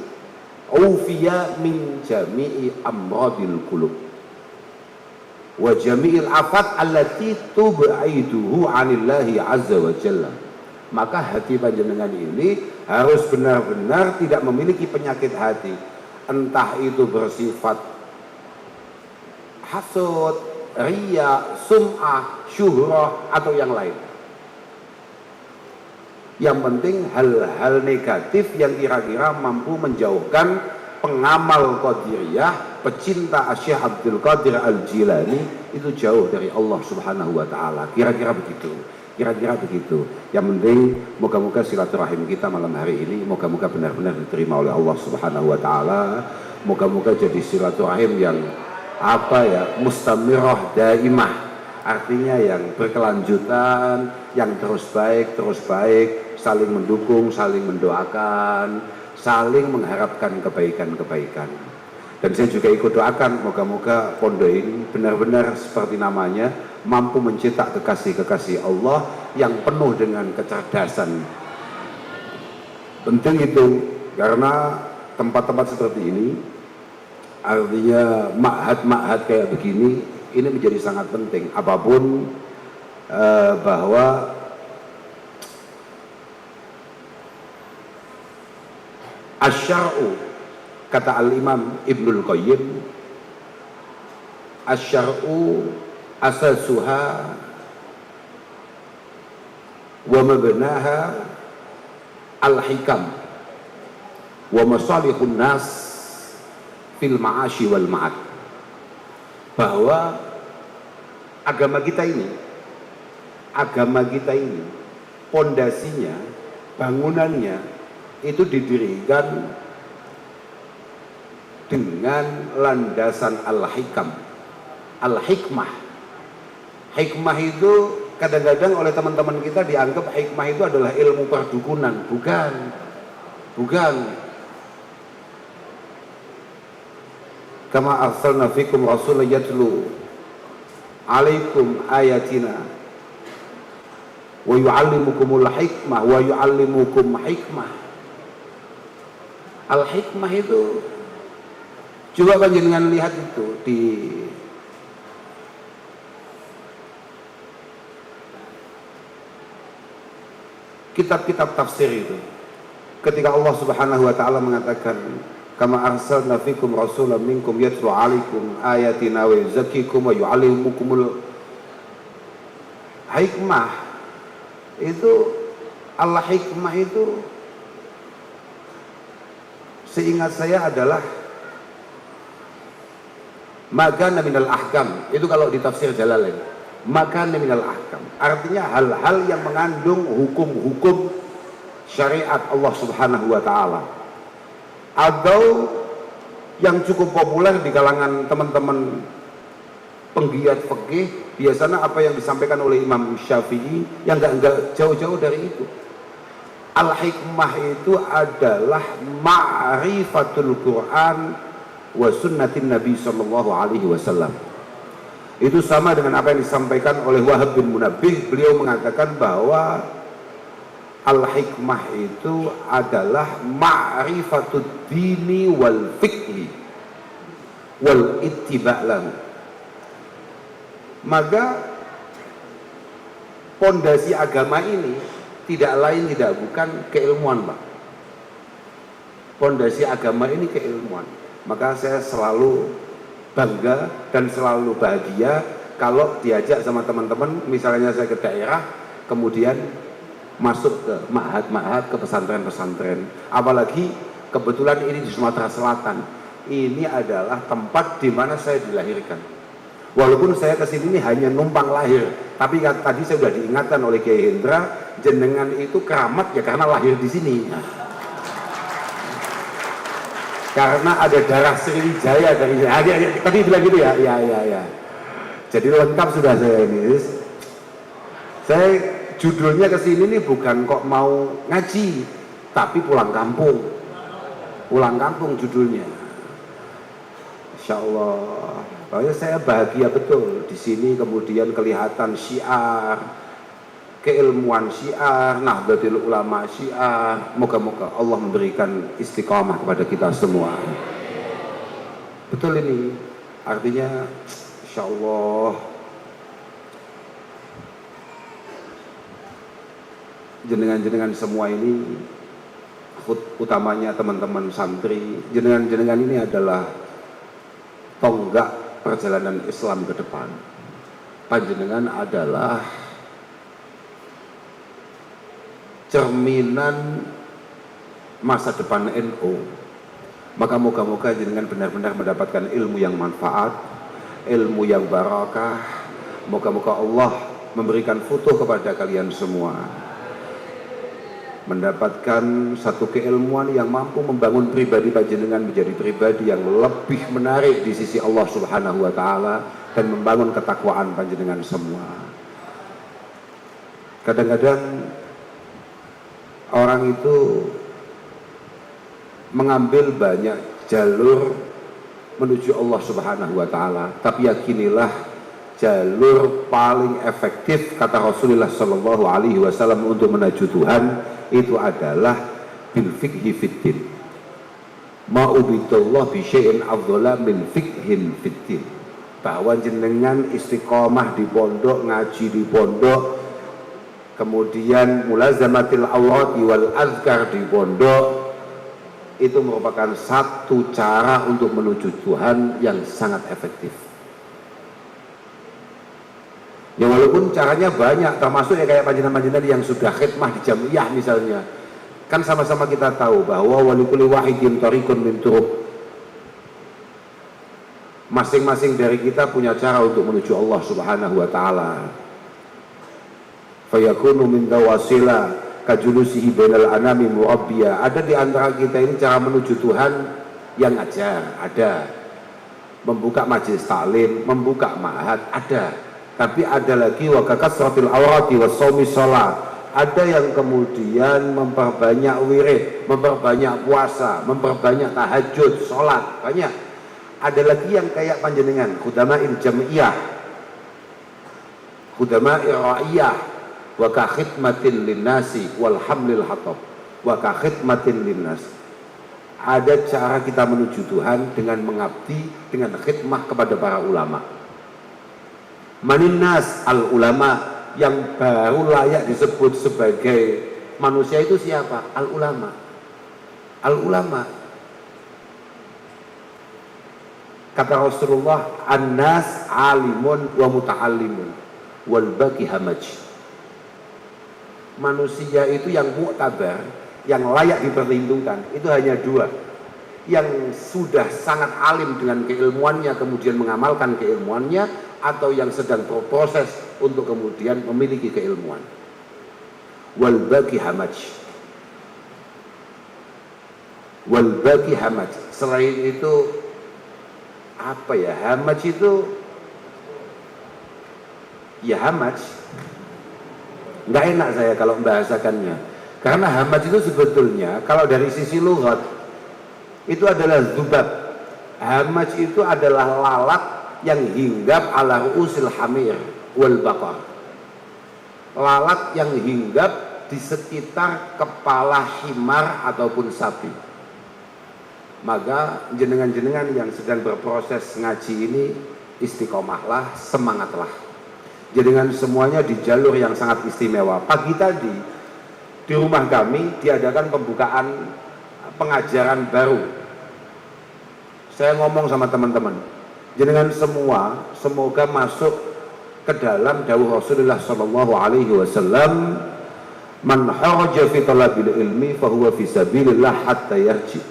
ufiya min jami'i amradil qulub wa jami'il afat allati tub'iduhu 'anillahi azza wa jalla. Maka hati panjenengan ini harus benar-benar tidak memiliki penyakit hati, entah itu bersifat hasud, riya, sum'ah, syuhrah atau yang lain. Yang penting hal-hal negatif yang kira-kira mampu menjauhkan pengamal Qadiriyah, pecinta Syekh Abdul Qadir Al-Jilani itu jauh dari Allah Subhanahu wa taala. Kira-kira begitu. Kira-kira begitu. Yang penting moga-moga silaturahim kita malam hari ini moga-moga benar-benar diterima oleh Allah Subhanahu wa taala. Moga-moga jadi silaturahim yang apa ya, mustamirah daimah. Artinya yang berkelanjutan, yang terus baik, saling mendukung, saling mendoakan, saling mengharapkan kebaikan-kebaikan. Dan saya juga ikut doakan moga-moga pondok ini benar-benar seperti namanya, mampu mencetak kekasih-kekasih Allah yang penuh dengan kecerdasan. Penting itu, karena tempat-tempat seperti ini, artinya ma'had-ma'had kayak begini, ini menjadi sangat penting. Apapun bahwa asyar'u, kata Al-Imam Ibnul Qayyim, asyar'u asasuha wa mabnaha al-hikam wa masalihun nas fil ma'ashi wal ma'ad. Bahwa agama kita ini pondasinya, bangunannya itu didirikan dengan landasan al-hikam, al-hikmah. Hikmah itu kadang-kadang oleh teman-teman kita dianggap hikmah itu adalah ilmu perdukunan. Bukan. Kama arsalna fikum rasulan yatlu alaikum ayatina wa yu'allimukumul hikmah wa yu'allimukum hikmah. Al-hikmah itu, coba panjenengan lihat itu di kitab-kitab tafsir itu, ketika Allah Subhanahu wa taala mengatakan kama arsalna fikum rasulan minkum yatlu alaikum ayatina wa yuzakkikum wa yu'allimukumul hikmah. Itu Allah hikmah itu seingat saya adalah makana minal ahkam. Itu kalau di tafsir Jalalain, makana minal ahkam, artinya hal-hal yang mengandung hukum-hukum syariat Allah Subhanahu wa taala. Atau yang cukup populer di kalangan teman-teman penggiat fikih, biasanya apa yang disampaikan oleh Imam Syafi'i yang enggak jauh-jauh dari itu. Al-hikmah itu adalah ma'rifatul Quran wa sunnatin Nabi sallallahu alaihi wasallam. Itu sama dengan apa yang disampaikan oleh Wahab bin Munabbih. Beliau mengatakan bahwa al-hikmah itu adalah ma'rifatud dini wal fiqhi wal ittiba' lahu. Maka pondasi agama ini tidak lain tidak bukan keilmuan, Pak. Pondasi agama ini keilmuan. Maka saya selalu bangga dan selalu bahagia kalau diajak sama teman-teman, misalnya saya ke daerah, kemudian masuk ke ma'had-ma'had, ke pesantren-pesantren. Apalagi kebetulan ini di Sumatera Selatan. Ini adalah tempat di mana saya dilahirkan. Walaupun saya kesini ini hanya numpang lahir, tapi tadi saya sudah diingatkan oleh Kiai Hendra, jenengan itu keramat ya karena lahir di sini. Karena ada darah Sriwijaya dari tadi bilang gitu ya, ya. Jadi lengkap sudah saya ini. Saya judulnya kesini nih bukan kok mau ngaji, tapi pulang kampung. Pulang kampung judulnya. Insya Allah. Pokoknya saya bahagia betul di sini, kemudian kelihatan syiar, keilmuan syiar, Nahdlatul Ulama syiar. Moga-moga Allah memberikan istiqamah kepada kita semua. Betul ini. Artinya insya Allah jenengan-jenengan semua ini, utamanya teman-teman santri, jenengan-jenengan ini adalah tonggak perjalanan Islam ke depan. Panjenengan adalah cerminan masa depan NU. Maka moga-moga jenengan benar-benar mendapatkan ilmu yang manfaat, ilmu yang barakah. Moga-moga Allah memberikan futuh kepada kalian semua, mendapatkan satu keilmuan yang mampu membangun pribadi panjenengan menjadi pribadi yang lebih menarik di sisi Allah Subhanahu wa taala dan membangun ketakwaan panjenengan semua. Kadang-kadang orang itu mengambil banyak jalur menuju Allah Subhanahu wa taala, tapi yakinilah jalur paling efektif kata Rasulullah sallallahu alaihi wasallam untuk menuju Tuhan itu adalah bil fiqhi fiddin. Ma'ubidullah bi syai'in afdhala min fiqhin fiddin. Bahwa jenengan istiqomah di pondok, ngaji di pondok, kemudian mulazamatil awrati wal azkar di pondok, itu merupakan satu cara untuk menuju Tuhan yang sangat efektif. Ya walaupun caranya banyak, termasuk ya kayak panjenengan-panjenengan yang sudah khidmah di jamiah misalnya, kan sama-sama kita tahu bahwa walikuli wahidin thariqun min turuq. Masing-masing dari kita punya cara untuk menuju Allah Subhanahu wa taala. Fayakunu min dawasila kajulusihi bainal anami mu'abbiya. Ada di antara kita ini cara menuju Tuhan yang ngajar, ada. Membuka majelis taklim, membuka ma'had, ada. Tapi ada lagi wa kasratil awrati wa shaumi shalat. Ada yang kemudian memperbanyak wirid, memperbanyak puasa, memperbanyak tahajud, salat, banyak. Ada lagi yang kayak panjenengan, khudama'il jam'iyah, khudama'ir ra'iyah, wa ka khidmatin linnasi wal hamlil hatab, wa ka khidmatin linnas. Ada cara kita menuju Tuhan dengan mengabdi, dengan khidmah kepada para ulama. Maninnas al ulama, yang baru layak disebut sebagai manusia itu siapa? Al ulama. Al ulama. Kata Rasulullah, an-nas alimun wa muta'allimun wal baqi hamaj. Manusia itu yang mu'tabar, yang layak diperhitungkan itu hanya dua. Yang sudah sangat alim dengan keilmuannya kemudian mengamalkan keilmuannya, atau yang sedang berproses untuk kemudian memiliki keilmuan. Wal baqi hamaj. Wal baqi hamaj. Selain itu apa ya? Hamaj itu ya hamaj. Nggak enak saya kalau membahasakannya. Karena hamaj itu sebetulnya kalau dari sisi lughat itu adalah zubab. Hamaj itu adalah lalat yang hinggap ala ru'usil hamir wal baqar. Lalat yang hinggap di sekitar kepala himar ataupun sapi. Maka jenengan-jenengan yang sedang berproses ngaji ini istiqomahlah, semangatlah. Jenengan semuanya di jalur yang sangat istimewa. Pagi tadi di rumah kami diadakan pembukaan pengajaran baru. Saya ngomong sama teman-teman, jenengan semua semoga masuk ke dalam dawuh Rasulullah sallallahu alaihi wasallam, man haraja fi talabil ilmi fahuwa fi sabilillah hatta yarji.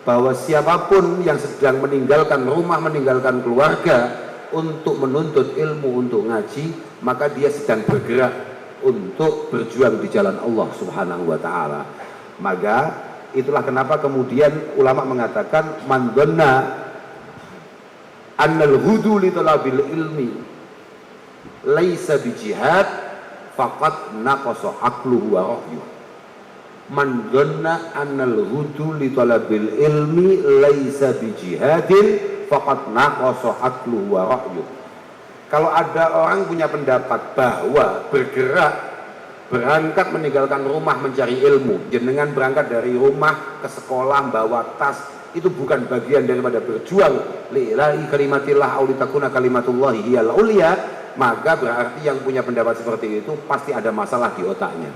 Bahwa siapapun yang sedang meninggalkan rumah, meninggalkan keluarga untuk menuntut ilmu, untuk ngaji, maka dia sedang bergerak untuk berjuang di jalan Allah Subhanahu wa taala. Maka itulah kenapa kemudian ulama mengatakan man dhanna annal hudu li talabil ilmi laisa bijihad faqad naqasa aqluhu wa rahyuh. Man dhanna annal hudu li talabil ilmi laisa bijihadin faqad naqasa aqluhu wa rahyuh. Kalau ada orang punya pendapat bahwa berangkat meninggalkan rumah mencari ilmu, jenengan berangkat dari rumah ke sekolah bawa tas, itu bukan bagian daripada berjuang lillahi kalimatillah aw litakuna kalimatullahi hiyal ulya, maka berarti yang punya pendapat seperti itu pasti ada masalah di otaknya.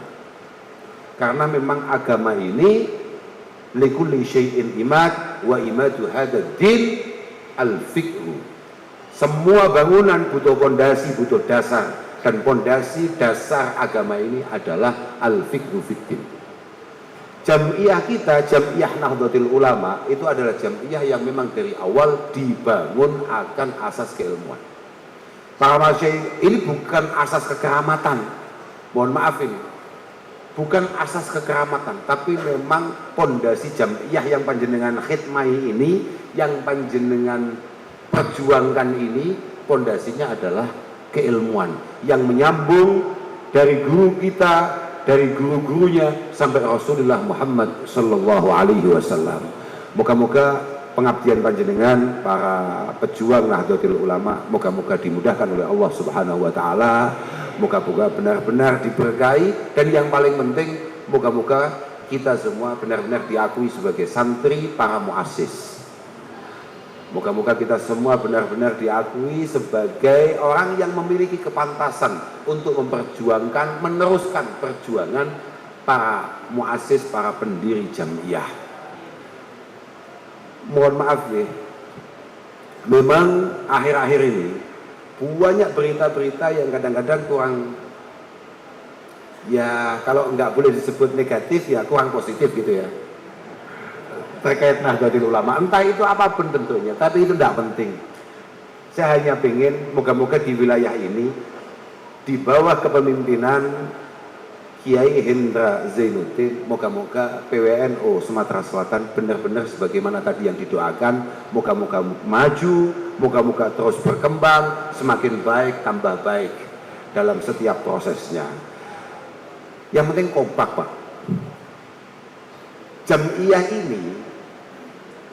Karena memang agama ini likulli syai'in imad wa imadu hadzal din al-fiqhu. Semua bangunan butuh pondasi, butuh dasar, dan pondasi dasar agama ini adalah al-fiqhu fiddin. Jam'iyah kita, Jam'iyah Nahdlatul Ulama, itu adalah jam'iyah yang memang dari awal dibangun akan asas keilmuan. Para masyayikh ini bukan asas kekeramatan, mohon maaf ini, bukan asas kekeramatan, tapi memang pondasi jam'iyah yang panjenengan khidmahi ini, yang panjenengan perjuangkan ini, pondasinya adalah keilmuan yang menyambung dari guru kita, dari guru-gurunya sampai Rasulullah Muhammad sallallahu alaihi wasallam. Moga-moga pengabdian panjenengan para pejuang Nahdlatul Ulama moga-moga dimudahkan oleh Allah Subhanahu wa taala. Moga-moga benar-benar diberkahi, dan yang paling penting moga-moga kita semua benar-benar diakui sebagai santri para muassis. Moga-moga kita semua benar-benar diakui sebagai orang yang memiliki kepantasan untuk memperjuangkan, meneruskan perjuangan para muassis, para pendiri jam'iyah. Mohon maaf ya, memang akhir-akhir ini banyak berita-berita yang kadang-kadang kurang, ya kalau nggak boleh disebut negatif ya kurang positif gitu ya, terkait Nahdlatul Ulama, entah itu apapun tentunya, tapi itu tidak penting. Saya hanya ingin moga-moga di wilayah ini di bawah kepemimpinan Kiai Hendra Zainuddin, moga-moga PWNU Sumatera Selatan benar-benar sebagaimana tadi yang didoakan, moga-moga maju, moga-moga terus berkembang, semakin baik tambah baik dalam setiap prosesnya. Yang penting kompak, Pak. Jam'iyah ini,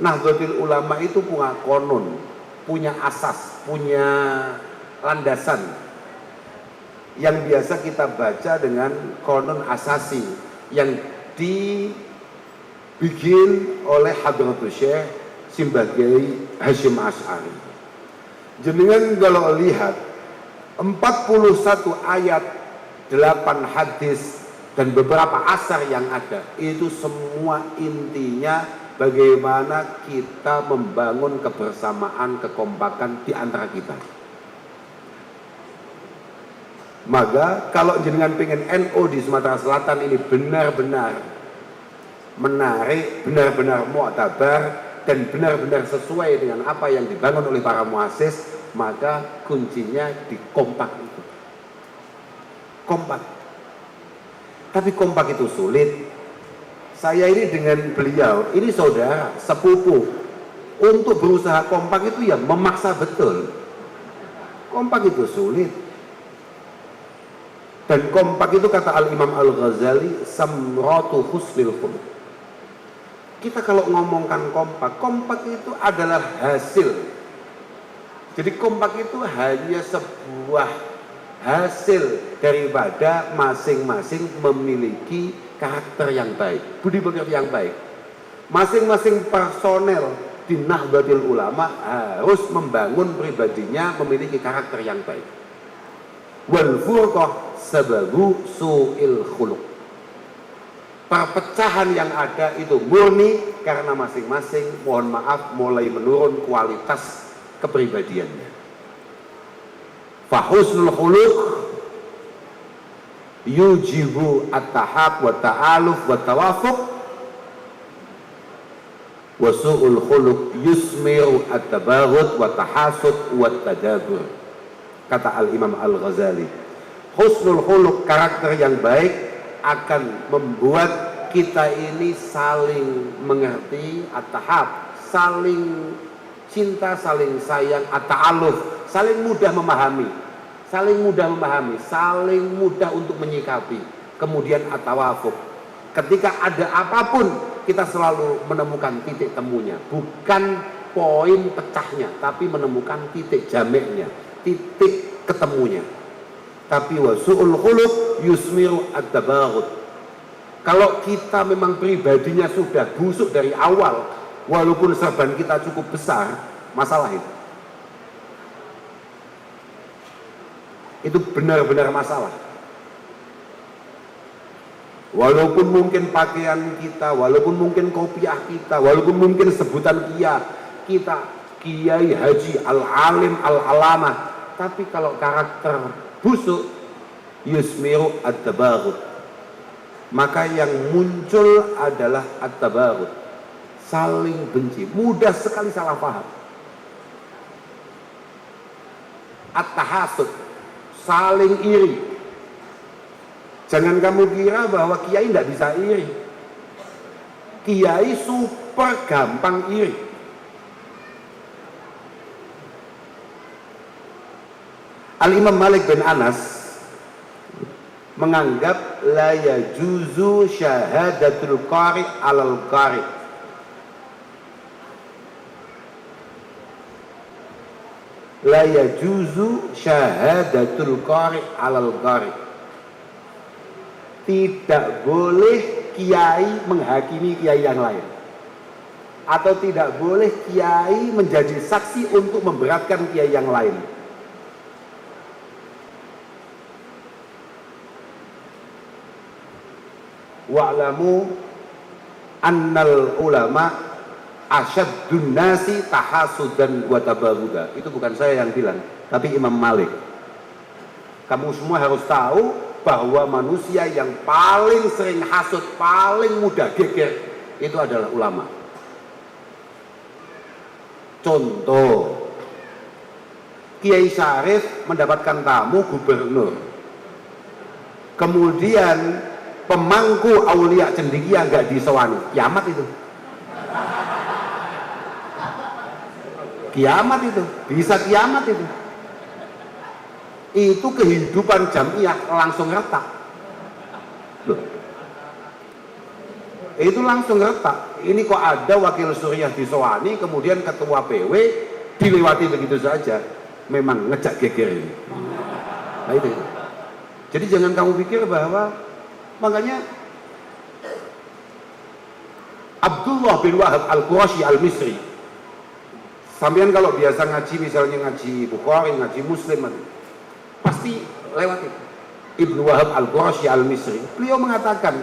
Nahdlatul Ulama itu punya konon, punya asas, punya landasan yang biasa kita baca dengan konon asasi yang dibikin oleh Hadratus Syekh Simbah-Kiai Hasyim Asy'ari. Jenengan kalau lihat 41 ayat, 8 hadis dan beberapa asar yang ada, itu semua intinya bagaimana kita membangun kebersamaan, kekompakan di antara kita. Maka kalau jenengan pengen NU di Sumatera Selatan ini benar-benar menarik, benar-benar mu'tabar, dan benar-benar sesuai dengan apa yang dibangun oleh para muassis, maka kuncinya di kompak itu. Kompak. Tapi kompak itu sulit. Saya ini dengan beliau, ini saudara, sepupu. Untuk berusaha kompak itu ya memaksa betul. Kompak itu sulit. Dan kompak itu kata Al-Imam Al-Ghazali, samratu husnil khuluq. Kita kalau ngomongkan kompak, kompak itu adalah hasil. Jadi kompak itu hanya sebuah hasil daripada masing-masing memiliki karakter yang baik, budi pekerti yang baik. Masing-masing personel di Nahdlatul Ulama harus membangun pribadinya memiliki karakter yang baik. wal furqah sababu su'il khuluq. Perpecahan yang ada itu murni karena masing-masing, mohon maaf, mulai menurun kualitas kepribadiannya. Fahusnul khuluq yujibu at-tahab wa ta'aluf wa tawafuq, wa su'ul khuluq yusmiru at-tabaghut wa tahasud wa tadabur. Kata Al-Imam Al-Ghazali, husnul khuluq, karakter yang baik, akan membuat kita ini saling mengerti, at-tahab, saling cinta, saling sayang, at-ta'aluf, saling mudah memahami, saling mudah untuk menyikapi. Kemudian at-tawafuq, ketika ada apapun kita selalu menemukan titik temunya, bukan poin pecahnya, tapi menemukan titik jameknya, titik ketemunya. Tapi wasu'ul khuluq yusmiru at-tabaghut. Kalau kita memang pribadinya sudah busuk dari awal, walaupun serban kita cukup besar, masalah itu benar-benar masalah. Walaupun mungkin pakaian kita, walaupun mungkin kopiah kita, walaupun mungkin sebutan kita kiai, haji, al-alim, al-alamah, tapi kalau karakter busuk, yusmiru at-tabaghut, maka yang muncul adalah at-tabaghut, saling benci, mudah sekali salah paham. At-tahasud, saling iri. Jangan kamu kira bahwa kiai tidak bisa iri. Kiai super gampang iri. Al-Imam Malik bin Anas menganggap la yajuzu syahadatul qari alal qari. La yajuzu syahadatul qari alal qari. Tidak boleh kiai menghakimi kiai yang lain, atau tidak boleh kiai menjadi saksi untuk memberatkan kiai yang lain. Wa'lamu annal ulama asyaddun nasi tahasudan wa tabaruda. Itu bukan saya yang bilang, tapi Imam Malik. Kamu semua harus tahu bahwa manusia yang paling sering hasud, paling mudah geger, itu adalah ulama. Contoh, Kiai Syarif mendapatkan tamu gubernur, kemudian pemangku aulia cendekia nggak disewani, kiamat itu. Kiamat itu, bisa kiamat itu. Itu kehidupan jamiah langsung retak. Loh. Itu langsung retak. Ini kok ada wakil Suriah disewani, kemudian ketua PW dilewati begitu saja. Memang ngejak geger ini. Nah itu. Jadi jangan kamu pikir bahwa, makanya Abdullah bin Wahab al-Qurashi al-Misri, sampean kalau biasa ngaji, misalnya ngaji Bukhari, ngaji Muslim, pasti lewat itu. Ibnu Wahab al-Qurashi al-Misri, beliau mengatakan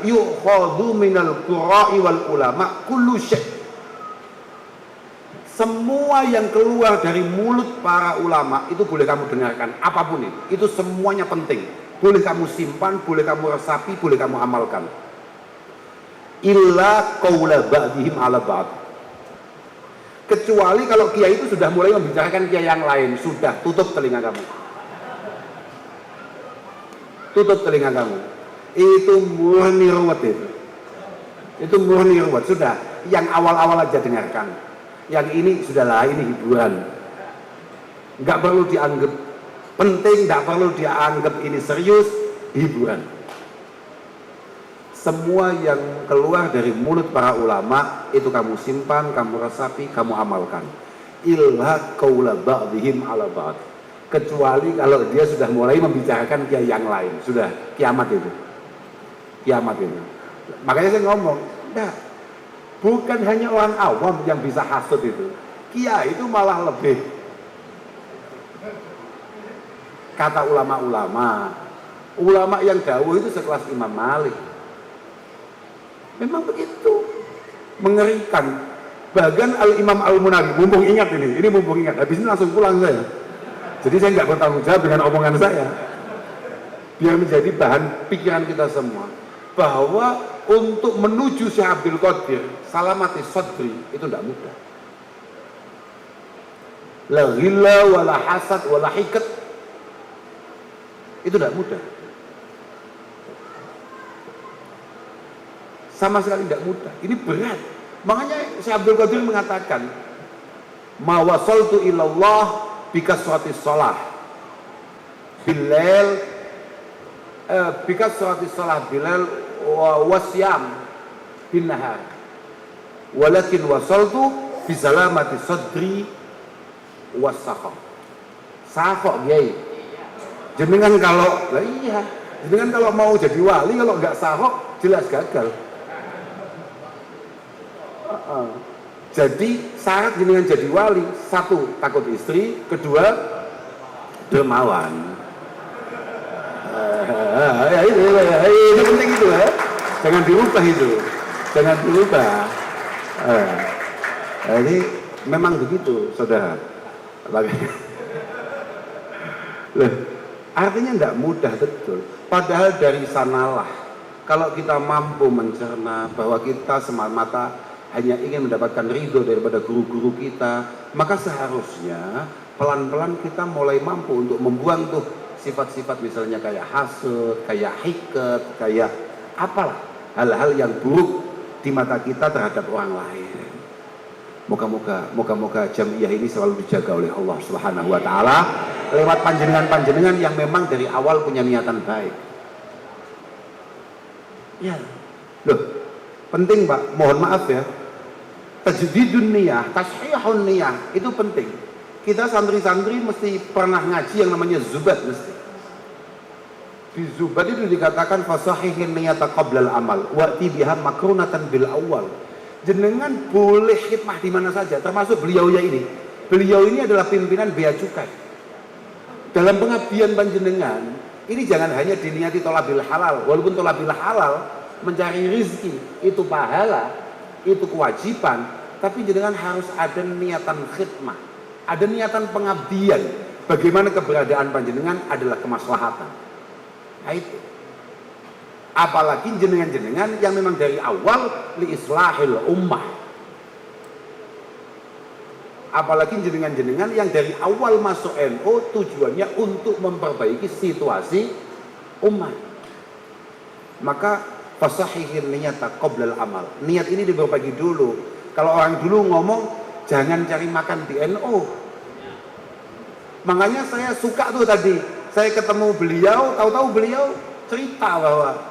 yu'khadhu minal qura'i wal ulama kullu syai'. Semua yang keluar dari mulut para ulama itu boleh kamu dengarkan, apapun itu semuanya penting. Boleh kamu simpan, boleh kamu resapi, boleh kamu amalkan. Illa qaula ba'dihim ala ba'd. Kecuali kalau kiai itu sudah mulai membicarakan kiai yang lain, sudah tutup telinga kamu. Tutup telinga kamu. Itu murni ruwet itu. Itu murni ruwet, sudah. Yang awal-awal aja dengarkan. Yang ini sudahlah, ini hiburan. Enggak perlu dianggap penting, enggak perlu dianggap ini serius, hiburan. Semua yang keluar dari mulut para ulama itu kamu simpan, kamu resapi, kamu amalkan. Illa qaula ba'dihim ala ba'd. Kecuali kalau dia sudah mulai membicarakan kiai yang lain, sudah kiamat itu. Kiamat itu. Makanya saya ngomong, enggak. Bukan hanya orang awam yang bisa hasud itu. Kiai itu malah lebih kata ulama-ulama. Ulama yang dawuh itu sekelas Imam Malik. Memang begitu. Mengerikan. Bahkan Al-Imam Al-Munawi, mumpung ingat ini mumpung ingat. Habis ini langsung pulang saya. Jadi saya nggak bertanggung jawab dengan omongan saya. Biar menjadi bahan pikiran kita semua. Bahwa untuk menuju Syekh Abdul Qadir, salamati sadri, itu tidak mudah. La ghilla wala hasad wala hikat, itu tidak mudah. Sama sekali tidak mudah. Ini berat. Makanya Syekh Abdul Qadir mengatakan, ma wasaltu ilallah bikasratis shalah bilail bikasratis shalah bilail wasyam bin nahar, walakin wasaltu bisalamati sadri wasakha. Sakha kiai. Jenengan kalau jenengan kalau mau jadi wali, kalau enggak sakha jelas gagal. Jadi syarat jenengan jadi wali, satu takut istri, kedua dermawan. Itu penting itu ya. Jangan dirubah itu, jangan dirubah. Ini memang begitu, saudara. Artinya tidak mudah betul. Padahal dari sanalah, kalau kita mampu mencerna bahwa kita semata-mata hanya ingin mendapatkan ridho daripada guru-guru kita, maka seharusnya pelan-pelan kita mulai mampu untuk membuang tuh sifat-sifat misalnya kayak hasud, kayak hiket, kayak apalah hal-hal yang buruk di mata kita terhadap orang lain. Moga-moga jamiah ini selalu dijaga oleh Allah Subhanahu wa taala lewat panjenengan-panjenengan yang memang dari awal punya niatan baik. Ya. Loh, penting Pak, mohon maaf ya. Tajdidun niyah, tashihun niyah itu penting. Kita santri-santri mesti pernah ngaji yang namanya zubat mesti. Di zubat itu dikatakan fasahihin niyata qablal amal wa'ti biha makrunatan bil awal. Jenengan boleh khidmah di mana saja, termasuk beliaunya ini. Beliau ini adalah pimpinan bea cukai. Dalam pengabdian panjenengan, ini jangan hanya diniati thalabil halal, walaupun thalabil halal mencari rizki itu pahala, itu kewajiban, tapi jenengan harus ada niatan khidmah, ada niatan pengabdian. Bagaimana keberadaan panjenengan adalah kemaslahatan. Nah itu. Apalagi jenengan-jenengan yang memang dari awal li islahil ummah. Apalagi jenengan-jenengan yang dari awal masuk NU tujuannya untuk memperbaiki situasi umat. Maka fasahihin niyata qoblal amal. Niat ini diperbaiki dulu. Kalau orang dulu ngomong jangan cari makan di NU. Makanya saya suka tuh tadi. Saya ketemu beliau, tahu-tahu beliau cerita bahwa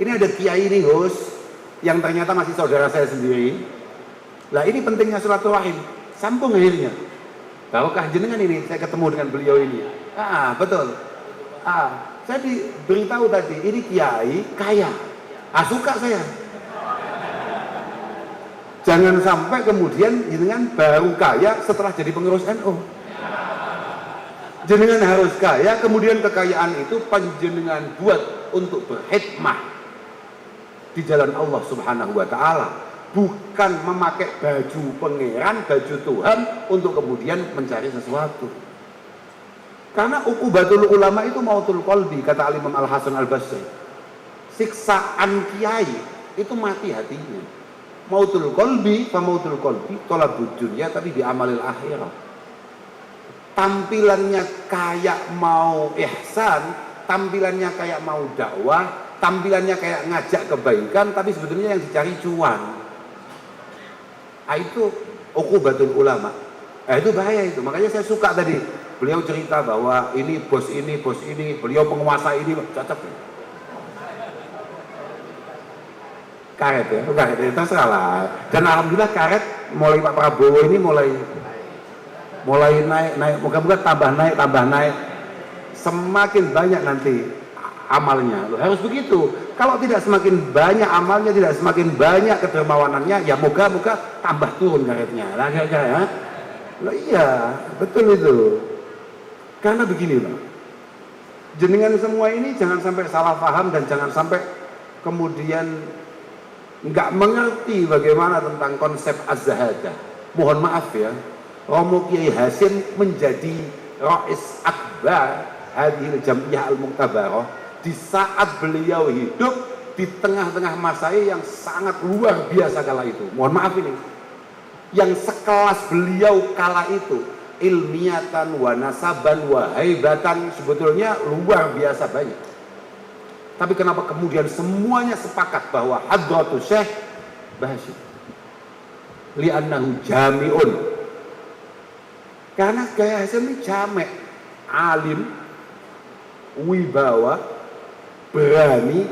ini ada kiai nih Gus, yang ternyata masih saudara saya sendiri. Lah ini pentingnya silaturahim. Sambung akhirnya. Bahwa jenengan ini, saya ketemu dengan beliau ini. Betul. Saya diberitahu tadi, ini kiai kaya. Suka saya. Jangan sampai kemudian jenengan baru kaya setelah jadi pengurus NU. Jenengan harus kaya, kemudian kekayaan itu panjenengan buat untuk berkhidmah di jalan Allah Subhanahu wa taala, bukan memakai baju pangeran, baju Tuhan untuk kemudian mencari sesuatu. Karena uqubatul ulama itu mautul qalbi, kata Al-Imam Al-Hasan Al-Basri. Siksaan kiai itu mati hatinya. Mautul qalbi, fa mautul qalbi talabud dunya tapi bi amalil akhirah. Tampilannya kayak mau ihsan, tampilannya kayak mau dakwah, tampilannya kayak ngajak kebaikan, tapi sebetulnya yang dicari cuan. Itu uqubatul ulama. Itu bahaya itu. Makanya saya suka tadi beliau cerita bahwa ini, bos ini, beliau penguasa ini, cocok. Karet ya, terserah lah. Dan alhamdulillah karet mulai Pak Prabowo ini mulai naik, moga-moga tambah naik. Semakin banyak nanti amalnya. Harus begitu. Kalau tidak semakin banyak amalnya, tidak semakin banyak kedermawanannya, ya moga-moga tambah turun karetnya. Iya, betul itu. Karena begini Pak, Jenengan semua ini jangan sampai salah paham dan jangan sampai kemudian nggak mengerti bagaimana tentang konsep az-zahadah. Mohon maaf ya, Romo Kiai Hasyim menjadi Rais Akbar Hadhil Jam'iyah Al-Muqtabarah di saat beliau hidup di tengah-tengah masa yang sangat luar biasa kala itu. Mohon maaf ini, yang sekelas beliau kala itu ilmiatan wa nasaban wa haibatan sebetulnya luar biasa banyak. Tapi kenapa kemudian semuanya sepakat bahwa Hadratus Syekh Basyir li'annahu jami'un, karena Kiai Hasyim ini jamek, alim, wibawa, berani,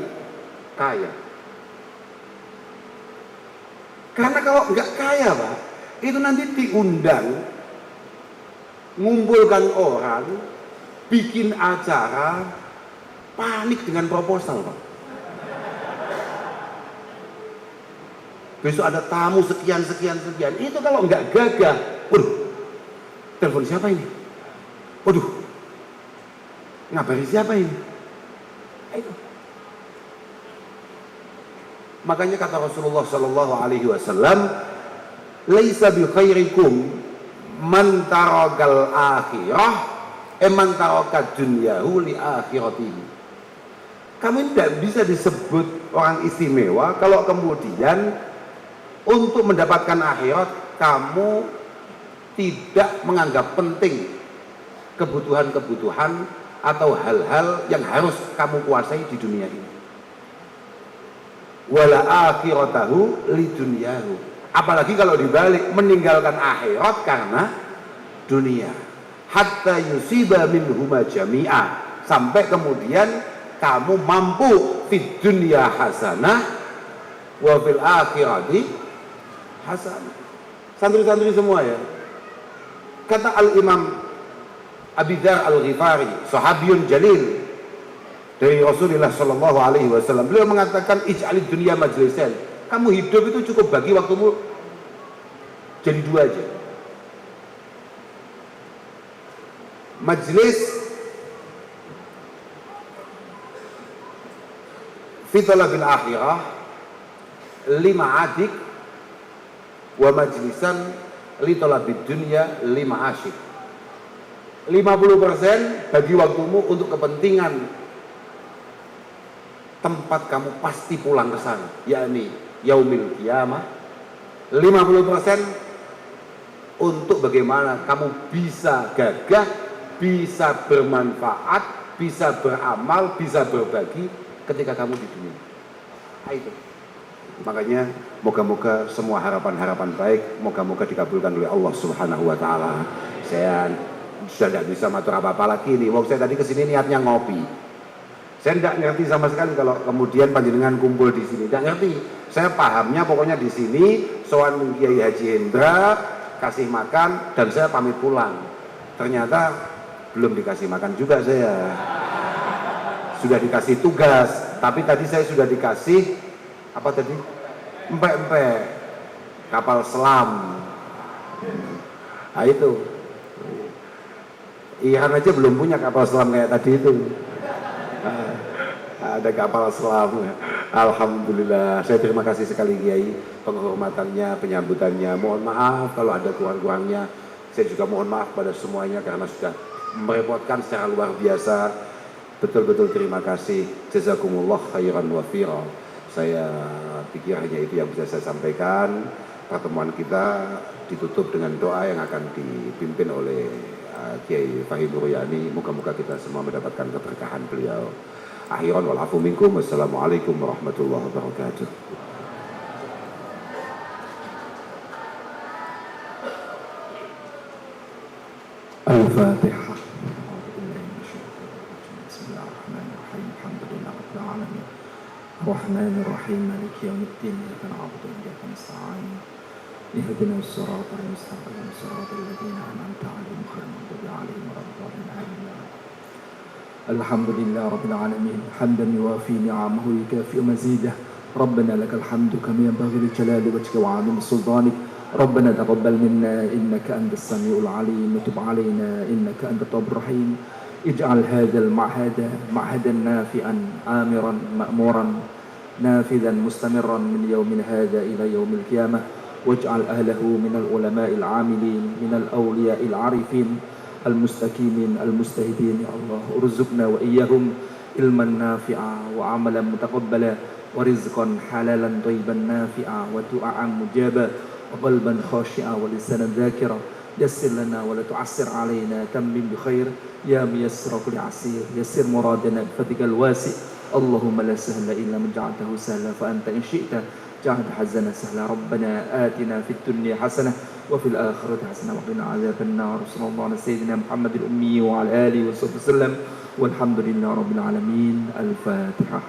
kaya. Karena kalau nggak kaya Pak, itu nanti diundang ngumpulkan orang, bikin acara, panik dengan proposal Pak. Besok ada tamu sekian. Itu kalau nggak gagah, waduh, telepon siapa ini? Waduh, ngabari siapa ini? Itu. Makanya kata Rasulullah Sallallahu Alaihi Wasallam, "Laisa bi khairikum man tarakal akhirah, man tarakad dunyahu li akhiratihi." Kamu tidak bisa disebut orang istimewa kalau kemudian untuk mendapatkan akhirat kamu tidak menganggap penting kebutuhan-kebutuhan atau hal-hal yang harus kamu kuasai di dunia ini. Wala akhiratahu li dunyahu. Apalagi kalau dibalik, meninggalkan akhirat karena dunia. Hatta yusiba minhuma jami'a, sampai kemudian kamu mampu fid dunya hasanah wa fil akhirati hasanah. Santri-santri semua ya. Kata Al-Imam Abi Dzar Al-Ghifari, sahabiyun jalil dari Rasulullah Sallallahu Alaihi Wasallam, beliau mengatakan ij'alid dunya majlisan. Kamu hidup itu cukup bagi waktumu jadi dua aja. Majlis fi talabil akhirah 5 adik wa majlisan li talabid dunya 5 asyik. 50% bagi waktumu untuk kepentingan tempat kamu pasti pulang ke sana, yakni yaumil qiyamah. 50% untuk bagaimana kamu bisa gagah, bisa bermanfaat, bisa beramal, bisa berbagi ketika kamu di dunia. Nah, itu. Makanya moga-moga semua harapan-harapan baik moga-moga dikabulkan oleh Allah Subhanahu wa taala. Saya sudah tidak bisa matur apa-apa lagi nih. Saya tadi kesini niatnya ngopi. Saya tidak ngerti sama sekali kalau kemudian panjenengan kumpul di sini. Tidak ngerti. Saya pahamnya pokoknya di sini sowan Kiai Haji Hendra kasih makan dan saya pamit pulang. Ternyata belum dikasih makan juga saya. Sudah dikasih tugas, tapi tadi saya sudah dikasih apa tadi? Empek-empek kapal selam. Nah itu. Iran aja belum punya kapal selam kayak tadi itu. Ada kapal selam. Alhamdulillah. Saya terima kasih sekali Kiai penghormatannya, penyambutannya. Mohon maaf kalau ada kurang-kurangnya. Saya juga mohon maaf pada semuanya karena sudah merepotkan secara luar biasa. Betul-betul terima kasih. Jazakumullah khairan wafira. Saya pikir hanya itu yang bisa saya sampaikan. Pertemuan kita ditutup dengan doa yang akan dipimpin oleh Kiai Fahim Nuryani. Moga-moga kita semua mendapatkan keberkahan beliau. Akhiran wal afu minkum. Wassalamualaikum warahmatullahi wabarakatuh. Al-Fatihah. الرحمن الرحيم مالك يوم الدين إياك نعبد وإياك نستعين اهدنا الصراط المستقيم صراط الذين أنعمت عليهم غير المغضوب عليهم ولا الضالين آمين. الحمد لله رب العالمين حمدا يوافي نعمه ويكافئ مزيده. ربنا لك الحمد كما ينبغي لجلال وجهك وعظيم سلطانك. ربنا تقبل منا إنك أنت السميع العليم وتب علينا إنك أنت التواب الرحيم. اجعل هذا المعهد معهدا نافعا عامرا مأمورا نافذا مستمرا من يوم هذا إلى يوم القيامة، واجعل أهله من العلماء العاملين من الأولياء العارفين المستقيمين المستهدين. يا الله ارزقنا وإياهم علما نافعا وعملا متقبلا ورزقا حلالا طيبا نافعا ودعاء مجابا وقلبا خاشعا ولسانا ذاكرا. يسر لنا ولا تعسر علينا، تمم بخير يا ميسر كل عسير، يسر مرادنا بفضلك الواسع. اللهم لا سهل إلا من جعلته سهلا، فأنت إن شئت جعلت حزنا سهلا. ربنا آتنا في الدنيا حسنة وفي الآخرة حسنة وقنا عذاب النار. صلى الله على سيدنا محمد الأمي وعلى آله وصحبه وسلم، والحمد لله رب العالمين. الفاتحة.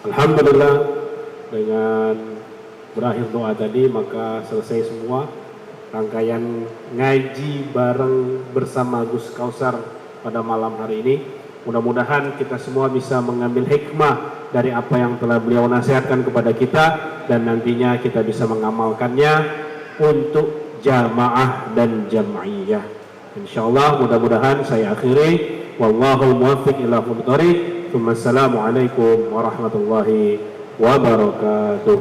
Alhamdulillah, dengan berakhir doa tadi maka selesai semua rangkaian ngaji bareng bersama Gus Kausar pada malam hari ini. Mudah-mudahan kita semua bisa mengambil hikmah dari apa yang telah beliau nasihatkan kepada kita, dan nantinya kita bisa mengamalkannya untuk jamaah dan jam'iyah. Insyaallah, mudah-mudahan saya akhiri. Wallahu muwaffiq ila aqwamit thoriq. Assalamualaikum warahmatullahi wabarakatuh.